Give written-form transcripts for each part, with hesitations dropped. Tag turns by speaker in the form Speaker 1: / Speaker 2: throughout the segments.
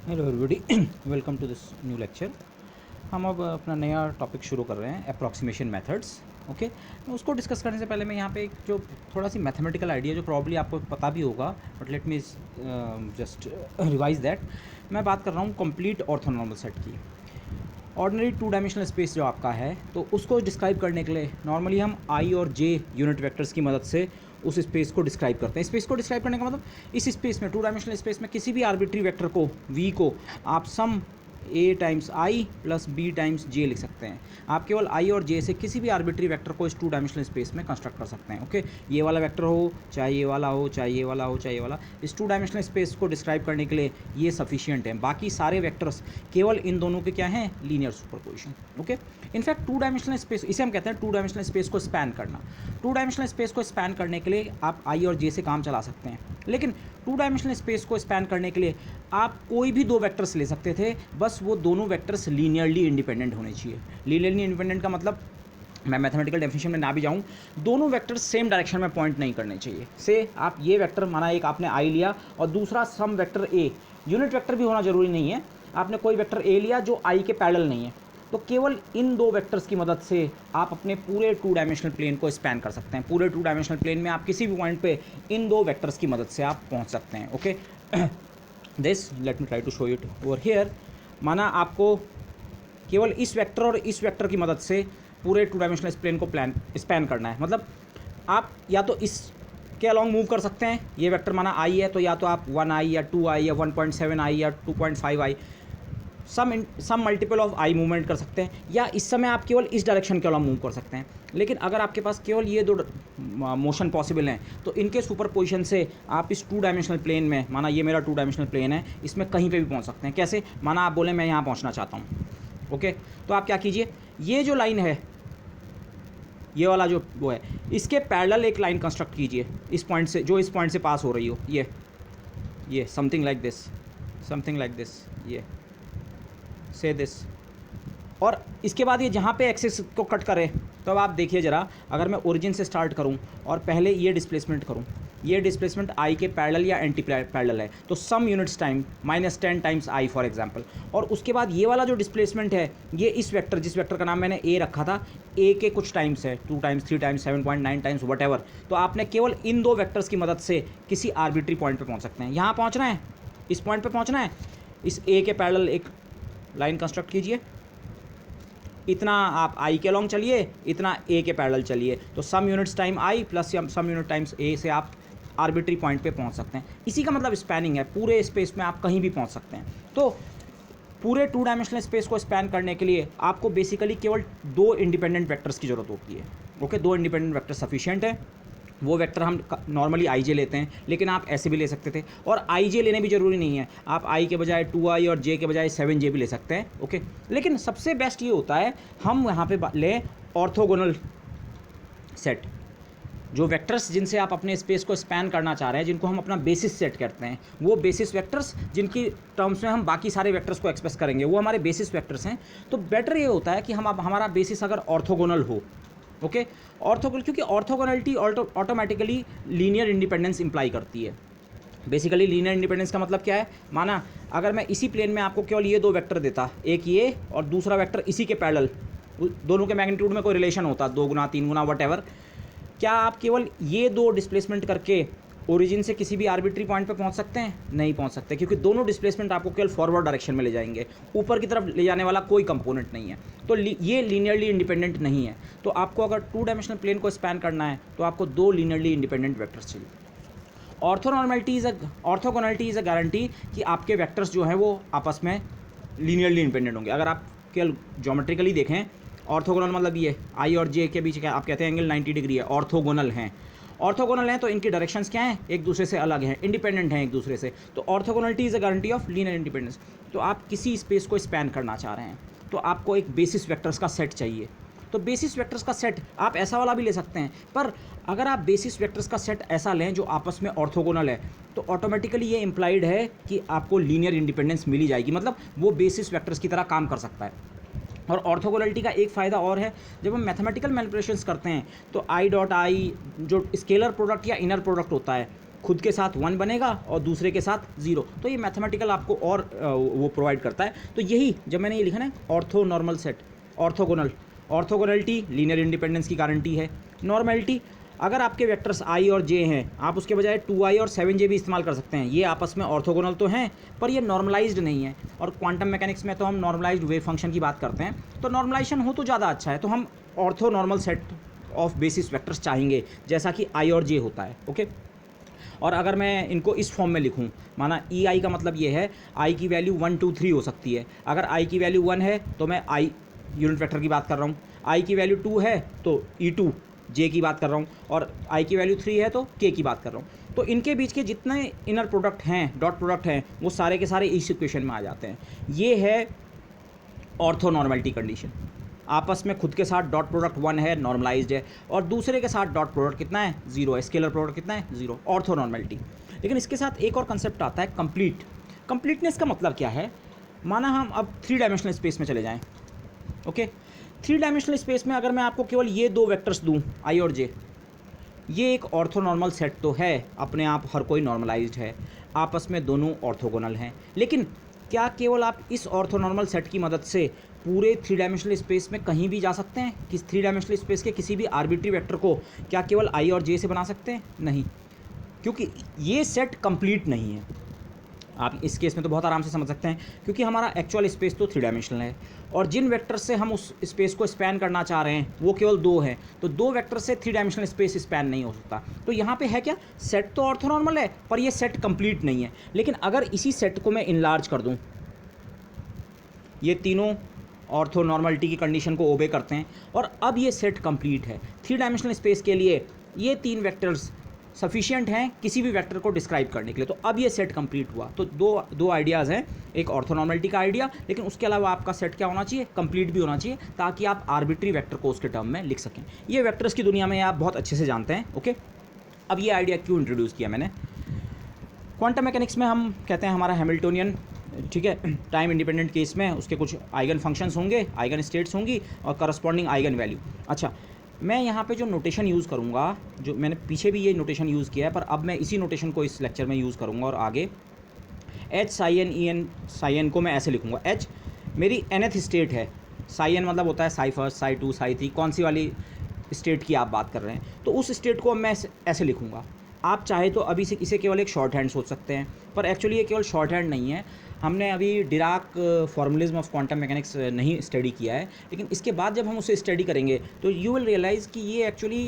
Speaker 1: Hello everybody, welcome to this new lecture. हम अब अपना नया टॉपिक शुरू कर रहे हैं, अप्रॉक्सीमेशन मेथड्स। ओके, उसको डिस्कस करने से पहले मैं यहाँ पे एक जो थोड़ा सी मैथमेटिकल आइडिया जो प्रॉब्ली आपको पता भी होगा, but let me just revise that. मैं बात कर रहा हूँ कंप्लीट ऑर्थोनॉर्मल सेट की। ऑर्डिनरी टू डायमेंशनल स्पेस जो आपका है, तो उसको डिस्क्राइब करने के लिए नॉर्मली हम आई और जे यूनिट वेक्टर्स की मदद से उस स्पेस को डिस्क्राइब करते हैं। स्पेस को डिस्क्राइब करने का मतलब, इस स्पेस में, टू डायमेंशनल स्पेस में, किसी भी आर्बिट्री वेक्टर को वी को आप some A times I plus B times J लिख सकते हैं। आप केवल आई और जे से किसी भी आर्बिट्री वेक्टर को इस टू डायमेंशनल स्पेस में कंस्ट्रक्ट कर सकते हैं। ओके, ये वाला वेक्टर हो, चाहे ये वाला हो, चाहे ये वाला हो, चाहे ये वाला, इस टू डायमेंशनल स्पेस को डिस्क्राइब करने के लिए ये सफिशियंट है। बाकी सारे वेक्टर्स केवल इन दोनों के क्या हैं, linear superposition. Okay, in fact to dimensional space, इसे हम कहते हैं टू डायमेंशनल स्पेस को स्पैन करना। टू डायमेंशनल स्पेस को स्पैन करने के लिए आप आई और जे से काम चला सकते हैं, लेकिन टू डायमेंशनल स्पेस को स्पैन करने के लिए आप कोई भी दो वेक्टर्स ले सकते थे, बस वो दोनों वेक्टर्स लीनियरली इंडिपेंडेंट होने चाहिए। लीनियरली इंडिपेंडेंट का मतलब, मैं मैथमेटिकल डेफिनेशन में ना भी जाऊँ, दोनों वेक्टर्स सेम डायरेक्शन में पॉइंट नहीं करने चाहिए। से आप ये वेक्टर माना, एक आपने आई लिया और दूसरा सम वेक्टर ए, यूनिट वेक्टर भी होना जरूरी नहीं है, आपने कोई वेक्टर ए लिया जो आई के पैरेलल नहीं है, तो केवल इन दो वेक्टर्स की मदद से आप अपने पूरे टू डायमेंशनल प्लेन को स्पैन कर सकते हैं। पूरे टू डायमेंशनल प्लेन में आप किसी भी पॉइंट पे इन दो वेक्टर्स की मदद से आप पहुंच सकते हैं। Okay, this let me try to show it over here. माना आपको केवल इस वेक्टर और इस वेक्टर की मदद से पूरे टू डायमेंशनल प्लेन को स्पैन करना है। मतलब आप या तो इस के अलॉन्ग मूव कर सकते हैं, ये वेक्टर माना आई है, तो या तो आप 1 आई या 2 आई या 1.7 आई या 2.5 आई, सम मल्टीपल ऑफ आई मूवमेंट कर सकते हैं, या इस समय आप केवल इस डायरेक्शन के अलॉन्ग मूव कर सकते हैं। लेकिन अगर आपके पास केवल ये दो मोशन पॉसिबल हैं, तो इनके सुपरपोजिशन से आप इस टू डायमेंशनल प्लेन में, माना ये मेरा टू डायमेंशनल प्लेन है, इसमें कहीं पे भी पहुंच सकते हैं। कैसे? माना आप बोले मैं यहाँ पहुँचना चाहता हूँ। ओके, तो आप क्या कीजिए, ये जो लाइन है, ये वाला जो वो है, इसके पैरेलल एक लाइन कंस्ट्रक्ट कीजिए इस पॉइंट से, जो इस पॉइंट से पास हो रही हो, ये something like this, something like this, ये से दिस। और इसके बाद ये जहाँ पे एक्सिस को कट करे, तो अब आप देखिए ज़रा, अगर मैं ओरिजिन से स्टार्ट करूँ और पहले ये डिस्प्लेसमेंट करूँ, ये डिस्प्लेसमेंट आई के पैरेलल या एंटी पैरेलल है, तो some units time -10 times I for example. और उसके बाद ये वाला जो डिस्प्लेसमेंट है, ये इस वेक्टर, जिस वेक्टर का नाम मैंने ए रखा था, ए के कुछ टाइम्स है, 2 टाइम्स, 3 टाइम्स, 7.9 टाइम्स, वट। तो आपने केवल इन दो वेक्टर्स की मदद से किसी आर्बिट्री पॉइंट पर पहुँच सकते हैं। यहाँ पहुँचना है, इस पॉइंट पर पहुँचना है, इस ए के पैरेलल एक लाइन कंस्ट्रक्ट कीजिए, इतना आप आई के अलॉन्ग चलिए, इतना ए के पैरेलल चलिए, तो some units time I plus some unit times A से आप आर्बिट्री पॉइंट पे पहुंच सकते हैं। इसी का मतलब स्पैनिंग है, पूरे स्पेस में आप कहीं भी पहुंच सकते हैं। तो पूरे टू डायमेंशनल स्पेस को स्पैन करने के लिए आपको बेसिकली केवल दो इंडिपेंडेंट वेक्टर्स की जरूरत होती है। ओके, दो इंडिपेंडेंट वेक्टर सफिशिएंट है। वो वेक्टर हम नॉर्मली आई जे लेते हैं, लेकिन आप ऐसे भी ले सकते थे, और आई जे लेने भी ज़रूरी नहीं है, आप आई के बजाय 2 आई और जे के बजाय 7 जे भी ले सकते हैं। ओके, लेकिन सबसे बेस्ट ये होता है हम यहाँ पे लें ऑर्थोगोनल सेट, जो वेक्टर्स जिनसे आप अपने स्पेस को स्पैन करना चाह रहे हैं, जिनको हम अपना बेसिस सेट कहते हैं, वो बेसिस वेक्टर्स जिनकी टर्म्स में हम बाकी सारे वेक्टर्स को एक्सप्रेस करेंगे, वो हमारे बेसिस वेक्टर्स हैं। तो बेटर ये होता है कि हम हमारा बेसिस अगर ऑर्थोगोनल हो। ओके, ऑर्थोगोनल, क्योंकि orthogonality automatically linear independence imply करती है। बेसिकली लीनियर इंडिपेंडेंस का मतलब क्या है? माना अगर मैं इसी प्लेन में आपको केवल ये दो वेक्टर देता, एक ये और दूसरा वेक्टर इसी के पैरेलल, दोनों के मैग्नीट्यूड में कोई रिलेशन होता, 2 गुना 3 गुना वट, क्या आप केवल ये दो डिस्प्लेसमेंट करके ओरिजिन से किसी भी आर्बिट्री पॉइंट पे पहुंच सकते हैं? नहीं पहुंच सकते, क्योंकि दोनों डिस्प्लेसमेंट आपको केवल फॉरवर्ड डायरेक्शन में ले जाएंगे, ऊपर की तरफ ले जाने वाला कोई कंपोनेंट नहीं है। तो ये लीनियरली इंडिपेंडेंट नहीं है। तो आपको अगर टू डायमेंशनल प्लेन को स्पैन करना है, तो आपको दो लीनियरली इंडिपेंडेंट वेक्टर्स चाहिए। ऑर्थोगोनलिटी इज़ अ गारंटी कि आपके वेक्टर्स जो हैं वो आपस में लीनियरली इंडिपेंडेंट होंगे। अगर आप केवल ज्योमेट्रिकली देखें, ऑर्थोगोनल मतलब ये आई और जे के बीच आप कहते हैं एंगल 90 डिग्री है, ऑर्थोगोनल हैं। ऑर्थोगोनल हैं तो इनकी डायरेक्शंस क्या हैं? एक दूसरे से अलग हैं, इंडिपेंडेंट हैं एक दूसरे से। तो orthogonality is a guarantee of linear independence. तो आप किसी स्पेस को स्पैन करना चाह रहे हैं, तो आपको एक बेसिस वेक्टर्स का सेट चाहिए। तो बेसिस वेक्टर्स का सेट आप ऐसा वाला भी ले सकते हैं, पर अगर आप बेसिस वेक्टर्स का सेट ऐसा लें जो आपस में ऑर्थोगोनल है, तो ऑटोमेटिकली ये इंप्लाइड है कि आपको लीनियर इंडिपेंडेंस मिली जाएगी, मतलब वो बेसिस वेक्टर्स की तरह काम कर सकता है। और ऑर्थोगोनलिटी का एक फ़ायदा और है, जब हम मैथमेटिकल मैनिपुलेशंस करते हैं, तो आई डॉट आई जो स्केलर प्रोडक्ट या इनर प्रोडक्ट होता है, खुद के साथ 1 बनेगा और दूसरे के साथ 0। तो ये मैथमेटिकल आपको और वो प्रोवाइड करता है। तो यही जब मैंने ये लिखा ना ortho normal set, orthogonal, orthogonality linear independence की गारंटी है। नॉर्मलिटी, अगर आपके वेक्टर्स i और j हैं, आप उसके बजाय 2i और 7j भी इस्तेमाल कर सकते हैं। ये आपस में ऑर्थोगोनल तो हैं पर ये नॉर्मलाइज्ड नहीं है, और क्वांटम मैकेनिक्स में तो हम नॉर्मलाइज्ड वेव फंक्शन की बात करते हैं, तो नॉर्मलाइजेशन हो तो ज़्यादा अच्छा है। तो हम ortho normal set of basis vectors चाहेंगे, जैसा कि i और j होता है। ओके, और अगर मैं इनको इस फॉर्म में लिखूं, माना ई आई का मतलब ये है आई की वैल्यू 1 2 3 हो सकती है। अगर आई की वैल्यू 1 है तो मैं आई यूनिट वेक्टर की बात कर रहा हूँ, आई की वैल्यू 2 है तो E2 जे की बात कर रहा हूँ, और आई की वैल्यू 3 है तो के की बात कर रहा हूँ। तो इनके बीच के जितने इनर प्रोडक्ट हैं, डॉट प्रोडक्ट हैं, वो सारे के सारे इस इक्वेशन में आ जाते हैं। ये है ऑर्थो नॉर्मलिटी कंडीशन। आपस में खुद के साथ डॉट प्रोडक्ट 1 है, नॉर्मलाइज्ड है, और दूसरे के साथ डॉट प्रोडक्ट कितना है, 0 है, स्केलर प्रोडक्ट कितना है, 0, ऑर्थो नॉर्मलिटी। लेकिन इसके साथ एक और कंसेप्ट आता है कंप्लीट। कंप्लीटनेस का मतलब क्या है, माना हम अब 3 डायमेंशनल स्पेस में चले जाएं। ओके, 3 डायमेंशनल स्पेस में अगर मैं आपको केवल ये 2 वेक्टर्स दूं आई और जे, ये एक ऑर्थोनॉर्मल सेट तो है, अपने आप हर कोई नॉर्मलाइज्ड है, आपस में दोनों ऑर्थोगोनल हैं। लेकिन क्या केवल आप इस ऑर्थोनॉर्मल सेट की मदद से पूरे 3 डायमेंशनल स्पेस में कहीं भी जा सकते हैं? कि 3 डायमेंशनल स्पेस के किसी भी आर्बिट्री वेक्टर को क्या केवल आई और जे से बना सकते हैं? नहीं, क्योंकि ये सेट कंप्लीट नहीं है। आप इस केस में तो बहुत आराम से समझ सकते हैं, क्योंकि हमारा एक्चुअल स्पेस तो 3 डायमेंशनल है, और जिन वेक्टर से हम उस स्पेस को स्पैन करना चाह रहे हैं वो केवल 2 हैं। तो 2 वेक्टर से 3 डायमेंशनल स्पेस स्पैन नहीं हो सकता। तो यहाँ पे है क्या, सेट तो ऑर्थोनॉर्मल है पर ये सेट कंप्लीट नहीं है। लेकिन अगर इसी सेट को मैं इनलार्ज कर दूँ, ये तीनों ऑर्थोनॉर्मलिटी की कंडीशन को ओबे करते हैं, और अब ये सेट कंप्लीट है। 3 डायमेंशनल स्पेस के लिए ये 3 वेक्टर्स सफिशिएंट हैं किसी भी वेक्टर को डिस्क्राइब करने के लिए। तो अब ये सेट कंप्लीट हुआ। तो दो आइडियाज़ हैं, एक ऑर्थोनॉर्मलिटी का आइडिया, लेकिन उसके अलावा आपका सेट क्या होना चाहिए, कंप्लीट भी होना चाहिए, ताकि आप आर्बिट्री वेक्टर को उसके टर्म में लिख सकें। ये वेक्टर्स की दुनिया में आप बहुत अच्छे से जानते हैं। ओके, अब ये आइडिया क्यों इंट्रोड्यूस किया मैंने, क्वांटम मैकेनिक्स में हम कहते हैं हमारा हैमिल्टोनियन, ठीक है, टाइम इंडिपेंडेंट केस में उसके कुछ आइगन फंक्शंस होंगे, आइगन स्टेट्स होंगी और करस्पॉन्डिंग आइगन वैल्यू। अच्छा, मैं यहाँ पे जो नोटेशन यूज़ करूँगा, जो मैंने पीछे भी ये नोटेशन यूज़ किया है, पर अब मैं इसी नोटेशन को इस लेक्चर में यूज़ करूँगा, और आगे H psi n E n, psi n को मैं ऐसे लिखूँगा, एच मेरी nth स्टेट है, साई एन मतलब होता है Sai first, Sai to, Sai three, कौन सी वाली स्टेट की आप बात कर रहे हैं, तो उस स्टेट को मैं ऐसे लिखूँगा। आप चाहे तो अभी से इसे केवल एक शॉर्ट हैंड सोच सकते हैं, पर एक्चुअली ये केवल शॉर्ट हैंड नहीं है। हमने अभी डिराक फॉर्मुलिज्म ऑफ क्वांटम मैकेनिक्स नहीं स्टडी किया है, लेकिन इसके बाद जब हम उसे स्टडी करेंगे तो यू विल रियलाइज़ कि ये एक्चुअली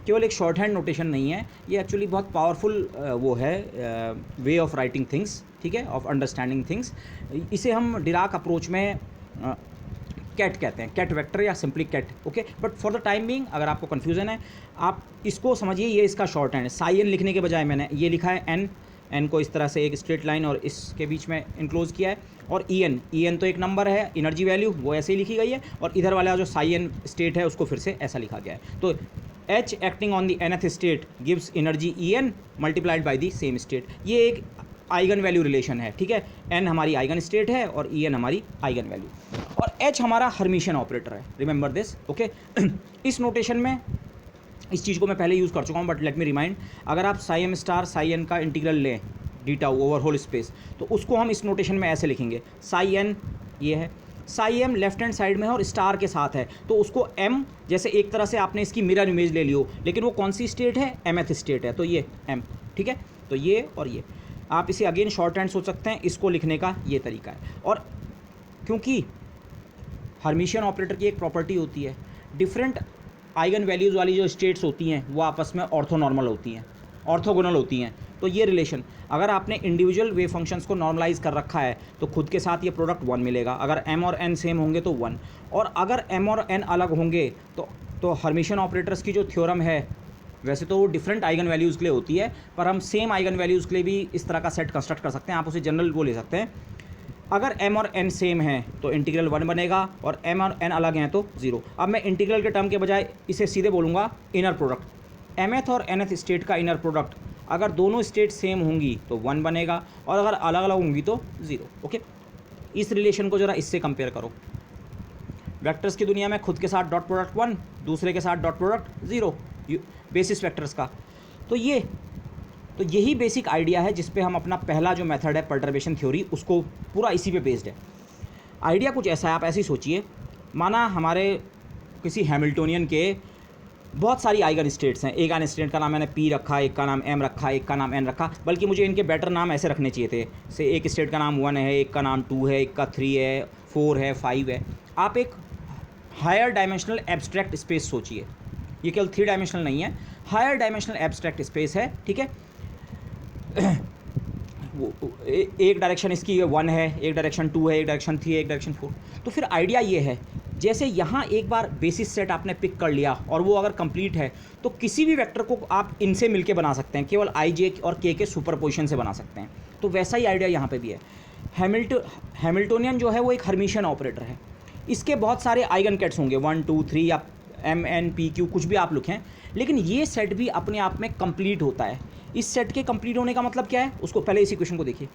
Speaker 1: केवल एक शॉर्ट हैंड नोटेशन नहीं है, ये एक्चुअली बहुत पावरफुल वो है वे ऑफ राइटिंग थिंग्स, ठीक है, ऑफ अंडरस्टैंडिंग थिंग्स। इसे हम डिराक अप्रोच में कैट कहते हैं, कैट वेक्टर या simply ket. Okay, but for the time being अगर आपको कन्फ्यूज़न है, आप इसको समझिए, ये इसका शॉर्ट हैंड है। साई एन लिखने के बजाय मैंने ये लिखा है एन, एन को इस तरह से एक स्ट्रेट लाइन और इसके बीच में इंक्लोज किया है, और ई एन तो एक नंबर है, एनर्जी वैल्यू वो ऐसे ही लिखी गई है, और इधर वाला जो साई एन स्टेट है उसको फिर से ऐसा लिखा गया है। तो H acting on the nth state gives energy E n multiplied by the same state. ये एक आइगन वैल्यू रिलेशन है, ठीक है, एन हमारी आइगन स्टेट है और ई एन हमारी आइगन वैल्यू, और एच हमारा हर्मिशियन ऑपरेटर है। Remember this. ओके, इस नोटेशन में इस चीज़ को मैं पहले यूज़ कर चुका हूँ, बट लेट मी रिमाइंड, अगर आप psi m star psi n का इंटीग्रल लें d tau over whole space, तो उसको हम इस नोटेशन में ऐसे लिखेंगे, साई एन ये है, psi m left hand side में है और स्टार के साथ है, तो उसको एम जैसे एक तरह से आपने इसकी मिरर इमेज ले लियो, लेकिन वो कौन सी स्टेट है, mth स्टेट है, तो ये एम, ठीक है। तो ये और ये आप इसे अगेन शॉर्ट हैंड सोच सकते हैं, इसको लिखने का ये तरीका है। और क्योंकि हर्मिशियन ऑपरेटर की एक प्रॉपर्टी होती है, डिफरेंट आइगन वैल्यूज़ वाली जो स्टेट्स होती हैं वो आपस में ऑर्थोनॉर्मल होती हैं, ऑर्थोगोनल होती हैं। तो ये रिलेशन, अगर आपने इंडिविजुअल वेव फंक्शंस को नॉर्मलाइज कर रखा है तो खुद के साथ ये प्रोडक्ट 1 मिलेगा, अगर m और n सेम होंगे तो 1, और अगर m और n अलग होंगे तो हर्मिशियन ऑपरेटर्स की जो थ्योरम है, वैसे तो वो डिफरेंट आइगन वैल्यूज़ के लिए होती है, पर हम सेम आइगन वैल्यूज़ के लिए भी इस तरह का सेट कंस्ट्रक्ट कर सकते हैं। आप उसे जनरल वो ले सकते हैं, अगर m और n सेम हैं तो इंटीग्रल 1 बनेगा, और m और n अलग हैं तो 0। अब मैं इंटीग्रल के टर्म के बजाय इसे सीधे बोलूँगा इनर प्रोडक्ट, mth और nth स्टेट का इनर प्रोडक्ट, अगर दोनों स्टेट सेम होंगी तो 1 बनेगा, और अगर अलग अलग होंगी तो 0। ओके, इस रिलेशन को ज़रा इससे कंपेयर करो, वेक्टर्स की दुनिया में खुद के साथ डॉट प्रोडक्ट 1, दूसरे के साथ डॉट प्रोडक्ट 0, बेसिस वेक्टर्स का। तो ये तो यही बेसिक आइडिया है जिस पे हम अपना पहला जो मेथड है पर्टर्बेशन थ्योरी, उसको पूरा इसी पे बेस्ड है। आइडिया कुछ ऐसा है, आप ऐसे ही सोचिए, माना हमारे किसी हैमिल्टोनियन के बहुत सारी आइगन स्टेट्स हैं। एक आइगन स्टेट का नाम मैंने पी रखा, एक का नाम एम रखा, एक का नाम एन रखा, बल्कि मुझे इनके बेटर नाम ऐसे रखने चाहिए थे। से एक स्टेट का नाम 1 है, एक का नाम 2 है, एक का 3 है, 4 है, 5 है। आप एक हायर डायमेंशनल एब्स्ट्रैक्ट स्पेस सोचिए, ये केवल 3 डायमेंशनल नहीं है, हायर डायमेंशनल एब्स्ट्रैक्ट स्पेस है, ठीक है। एक डायरेक्शन इसकी 1 है, एक डायरेक्शन 2 है, एक डायरेक्शन 3 है, एक डायरेक्शन 4। तो फिर आइडिया ये है, जैसे यहाँ एक बार बेसिस सेट आपने पिक कर लिया और वो अगर कंप्लीट है तो किसी भी वेक्टर को आप इनसे मिलके बना सकते हैं, केवल आई जे और के सुपरपोजिशन से बना सकते हैं। तो वैसा ही आइडिया यहाँ पे भी है। हैमिल्टोनियन जो है वो एक हर्मिशियन ऑपरेटर है, इसके बहुत सारे आइगन कैट्स होंगे 1 2 3 या एम एन पी क्यू कुछ भी आप लिखें, लेकिन ये सेट भी अपने आप में कंप्लीट होता है। इस सेट के कंप्लीट होने का मतलब क्या है, उसको पहले इस इक्वेशन को देखिए।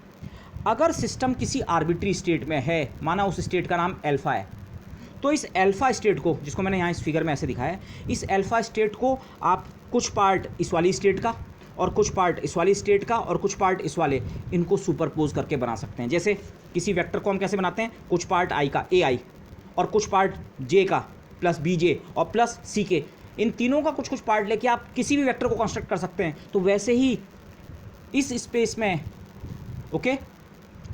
Speaker 1: अगर सिस्टम किसी आर्बिट्री स्टेट में है, माना उस स्टेट का नाम अल्फा है, तो इस अल्फा स्टेट को, जिसको मैंने यहाँ इस फिगर में ऐसे दिखाया है, इस अल्फा स्टेट को आप कुछ पार्ट इस वाली स्टेट का और कुछ पार्ट इस वाली स्टेट का और कुछ पार्ट इस वाले, इनको सुपरपोज करके बना सकते हैं। जैसे किसी वेक्टर को हम कैसे बनाते हैं, कुछ पार्ट आई का ए आई और कुछ पार्ट जे का प्लस बी जे और प्लस सी के, इन तीनों का कुछ कुछ पार्ट लेके आप किसी भी वेक्टर को कंस्ट्रक्ट कर सकते हैं। तो वैसे ही इस स्पेस में, ओके,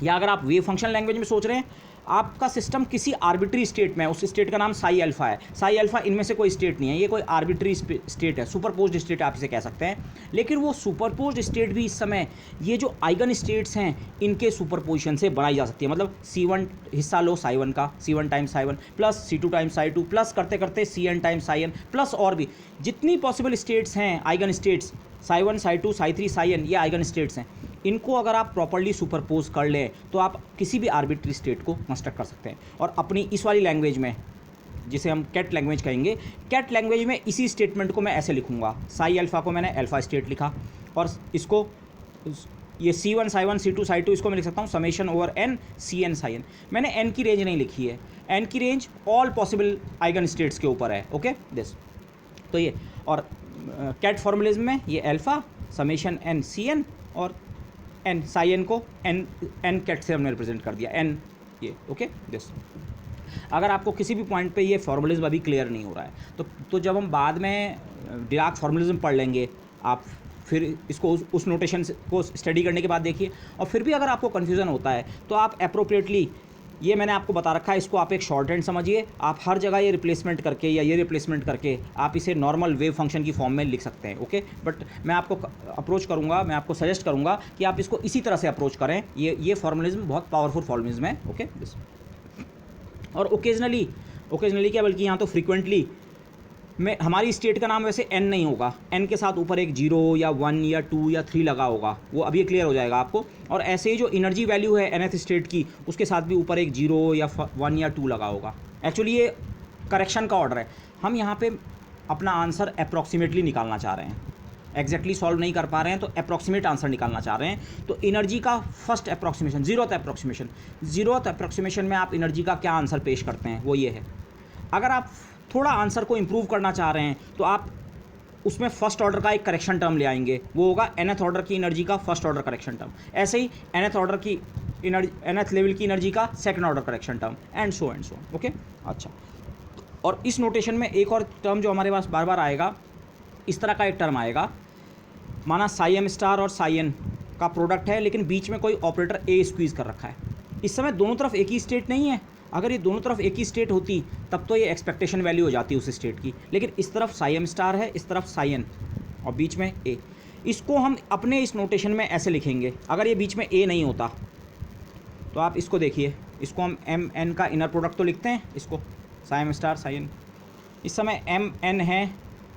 Speaker 1: या अगर आप वेव फंक्शन लैंग्वेज में सोच रहे हैं, आपका सिस्टम किसी आर्बिट्री स्टेट में है, उस स्टेट का नाम साई अल्फा है। साई अल्फा इनमें से कोई स्टेट नहीं है, ये कोई आर्बिट्री स्टेट है, सुपरपोज्ड स्टेट आप इसे कह सकते हैं। लेकिन वो सुपरपोज्ड स्टेट भी इस समय ये जो आइगन स्टेट्स हैं इनके सुपरपोजिशन से बनाई जा सकती है। मतलब C1 हिस्सा लो साई 1 का, C1 times Sai 1 plus C2 times Sai 2 plus करते करते Cn times Sai n plus और भी जितनी पॉसिबल स्टेट्स हैं, eigen states Sai 1 Sai 2 Sai 3 Sai n, ये आइगन स्टेट्स हैं। इनको अगर आप प्रॉपर्ली सुपरपोज कर लें तो आप किसी भी आर्बिट्री स्टेट को कंस्ट्रक्ट कर सकते हैं। और अपनी इस वाली लैंग्वेज में, जिसे हम कैट लैंग्वेज कहेंगे, कैट लैंग्वेज में इसी स्टेटमेंट को मैं ऐसे लिखूंगा। साई अल्फा को मैंने अल्फा स्टेट लिखा और इसको ये C1 साई 1 C2 साई 2 इसको मैं लिख सकता हूँ summation over n Cn Sai n। मैंने n की रेंज नहीं लिखी है, n की range all possible eigen states के ऊपर है, ओके दिस। तो ये और कैट फॉर्मुलिज्म में ये अल्फा समेशन n Cn और n साई n को n कैट से हमने रिप्रेजेंट कर दिया, n ये, ओके दिस। अगर आपको किसी भी पॉइंट पे ये फॉर्मुलिज्म अभी क्लियर नहीं हो रहा है तो जब हम बाद में डिराक फॉर्मुलिज्म पढ़ लेंगे, आप फिर इसको उस नोटेशन को स्टडी करने के बाद देखिए। और फिर भी अगर आपको कन्फ्यूज़न होता है तो आप अप्रोप्रिएटली, ये मैंने आपको बता रखा है, इसको आप एक शॉर्ट हैंड समझिए। आप हर जगह ये रिप्लेसमेंट करके या ये रिप्लेसमेंट करके आप इसे नॉर्मल वेव फंक्शन की फॉर्म में लिख सकते हैं, ओके। बट मैं आपको अप्रोच करूँगा, मैं आपको सजेस्ट करूँगा कि आप इसको इसी तरह से अप्रोच करें। ये फॉर्मुलिज्म बहुत पावरफुल फॉर्मुलिज्म है, ओके दिस। और ओकेजनली क्या, बल्कि यहाँ तो फ्रीक्वेंटली में हमारी स्टेट का नाम वैसे n नहीं होगा, n के साथ ऊपर एक 0 या 1 या 2 या 3 लगा होगा, वो अभी क्लियर हो जाएगा आपको। और ऐसे ही जो एनर्जी वैल्यू है nth स्टेट की, उसके साथ भी ऊपर एक 0 या 1 या 2 लगा होगा। एक्चुअली ये करेक्शन का ऑर्डर है, हम यहाँ पे अपना आंसर अप्रॉक्सीमेटली निकालना चाह रहे हैं, एग्जैक्टली सॉल्व नहीं कर पा रहे हैं, तो अप्रॉक्सीमेट आंसर निकालना चाह रहे हैं। तो एनर्जी का फर्स्ट अप्रॉक्सीमेशन, जीरोथ अप्रॉक्सीमेशन में आप एनर्जी का क्या आंसर पेश करते हैं, वो ये है। अगर आप थोड़ा आंसर को इम्प्रूव करना चाह रहे हैं तो आप उसमें फर्स्ट ऑर्डर का एक करेक्शन टर्म ले आएंगे, वो होगा nth ऑर्डर की एनर्जी का फर्स्ट ऑर्डर करेक्शन टर्म। ऐसे ही nth ऑर्डर की एनर्जी, nth लेवल की एनर्जी का second order correction term, and so okay. अच्छा, और इस नोटेशन में एक और टर्म जो हमारे पास बार बार आएगा, इस तरह का एक टर्म आएगा, माना साई एम स्टार और साई एन का प्रोडक्ट है, लेकिन बीच में कोई ऑपरेटर ए स्क्वीज़ कर रखा है। इस समय दोनों तरफ एक ही स्टेट नहीं है, अगर ये दोनों तरफ एक ही स्टेट होती तब तो ये एक्सपेक्टेशन वैल्यू हो जाती उस स्टेट की, लेकिन इस तरफ साई एम स्टार है, इस तरफ साई एन और बीच में ए। इसको हम अपने इस नोटेशन में ऐसे लिखेंगे, अगर ये बीच में ए नहीं होता तो आप इसको देखिए, इसको हम एम एन का इनर प्रोडक्ट तो लिखते हैं, इसको psi m star psi n. इस समय एम एन है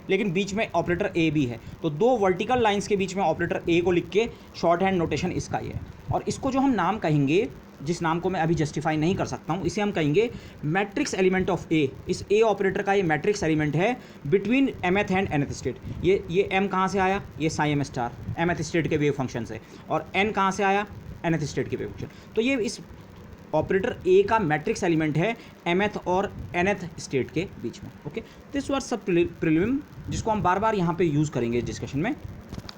Speaker 1: लेकिन बीच में ऑपरेटर ए भी है, तो दो वर्टिकल लाइंस के बीच में ऑपरेटर ए को लिख के शॉर्ट हैंड नोटेशन इसका ये है। और इसको जो हम नाम कहेंगे, जिस नाम को मैं अभी जस्टिफाई नहीं कर सकता हूँ, इसे हम कहेंगे मैट्रिक्स एलिमेंट ऑफ ए। इस ए ऑपरेटर का ये मैट्रिक्स एलिमेंट है between mth and nth state. ये m कहाँ से आया, ये psi m star mth state के वेव फंक्शन से, और n कहाँ से आया, nth स्टेट के वेव फंक्शन। तो ये इस ऑपरेटर ए का मैट्रिक्स एलिमेंट है mth और nth स्टेट के बीच में, ओके। दिस वाज सब प्रीलिम, जिसको हम बार बार यहाँ पे यूज़ करेंगे डिस्कशन में।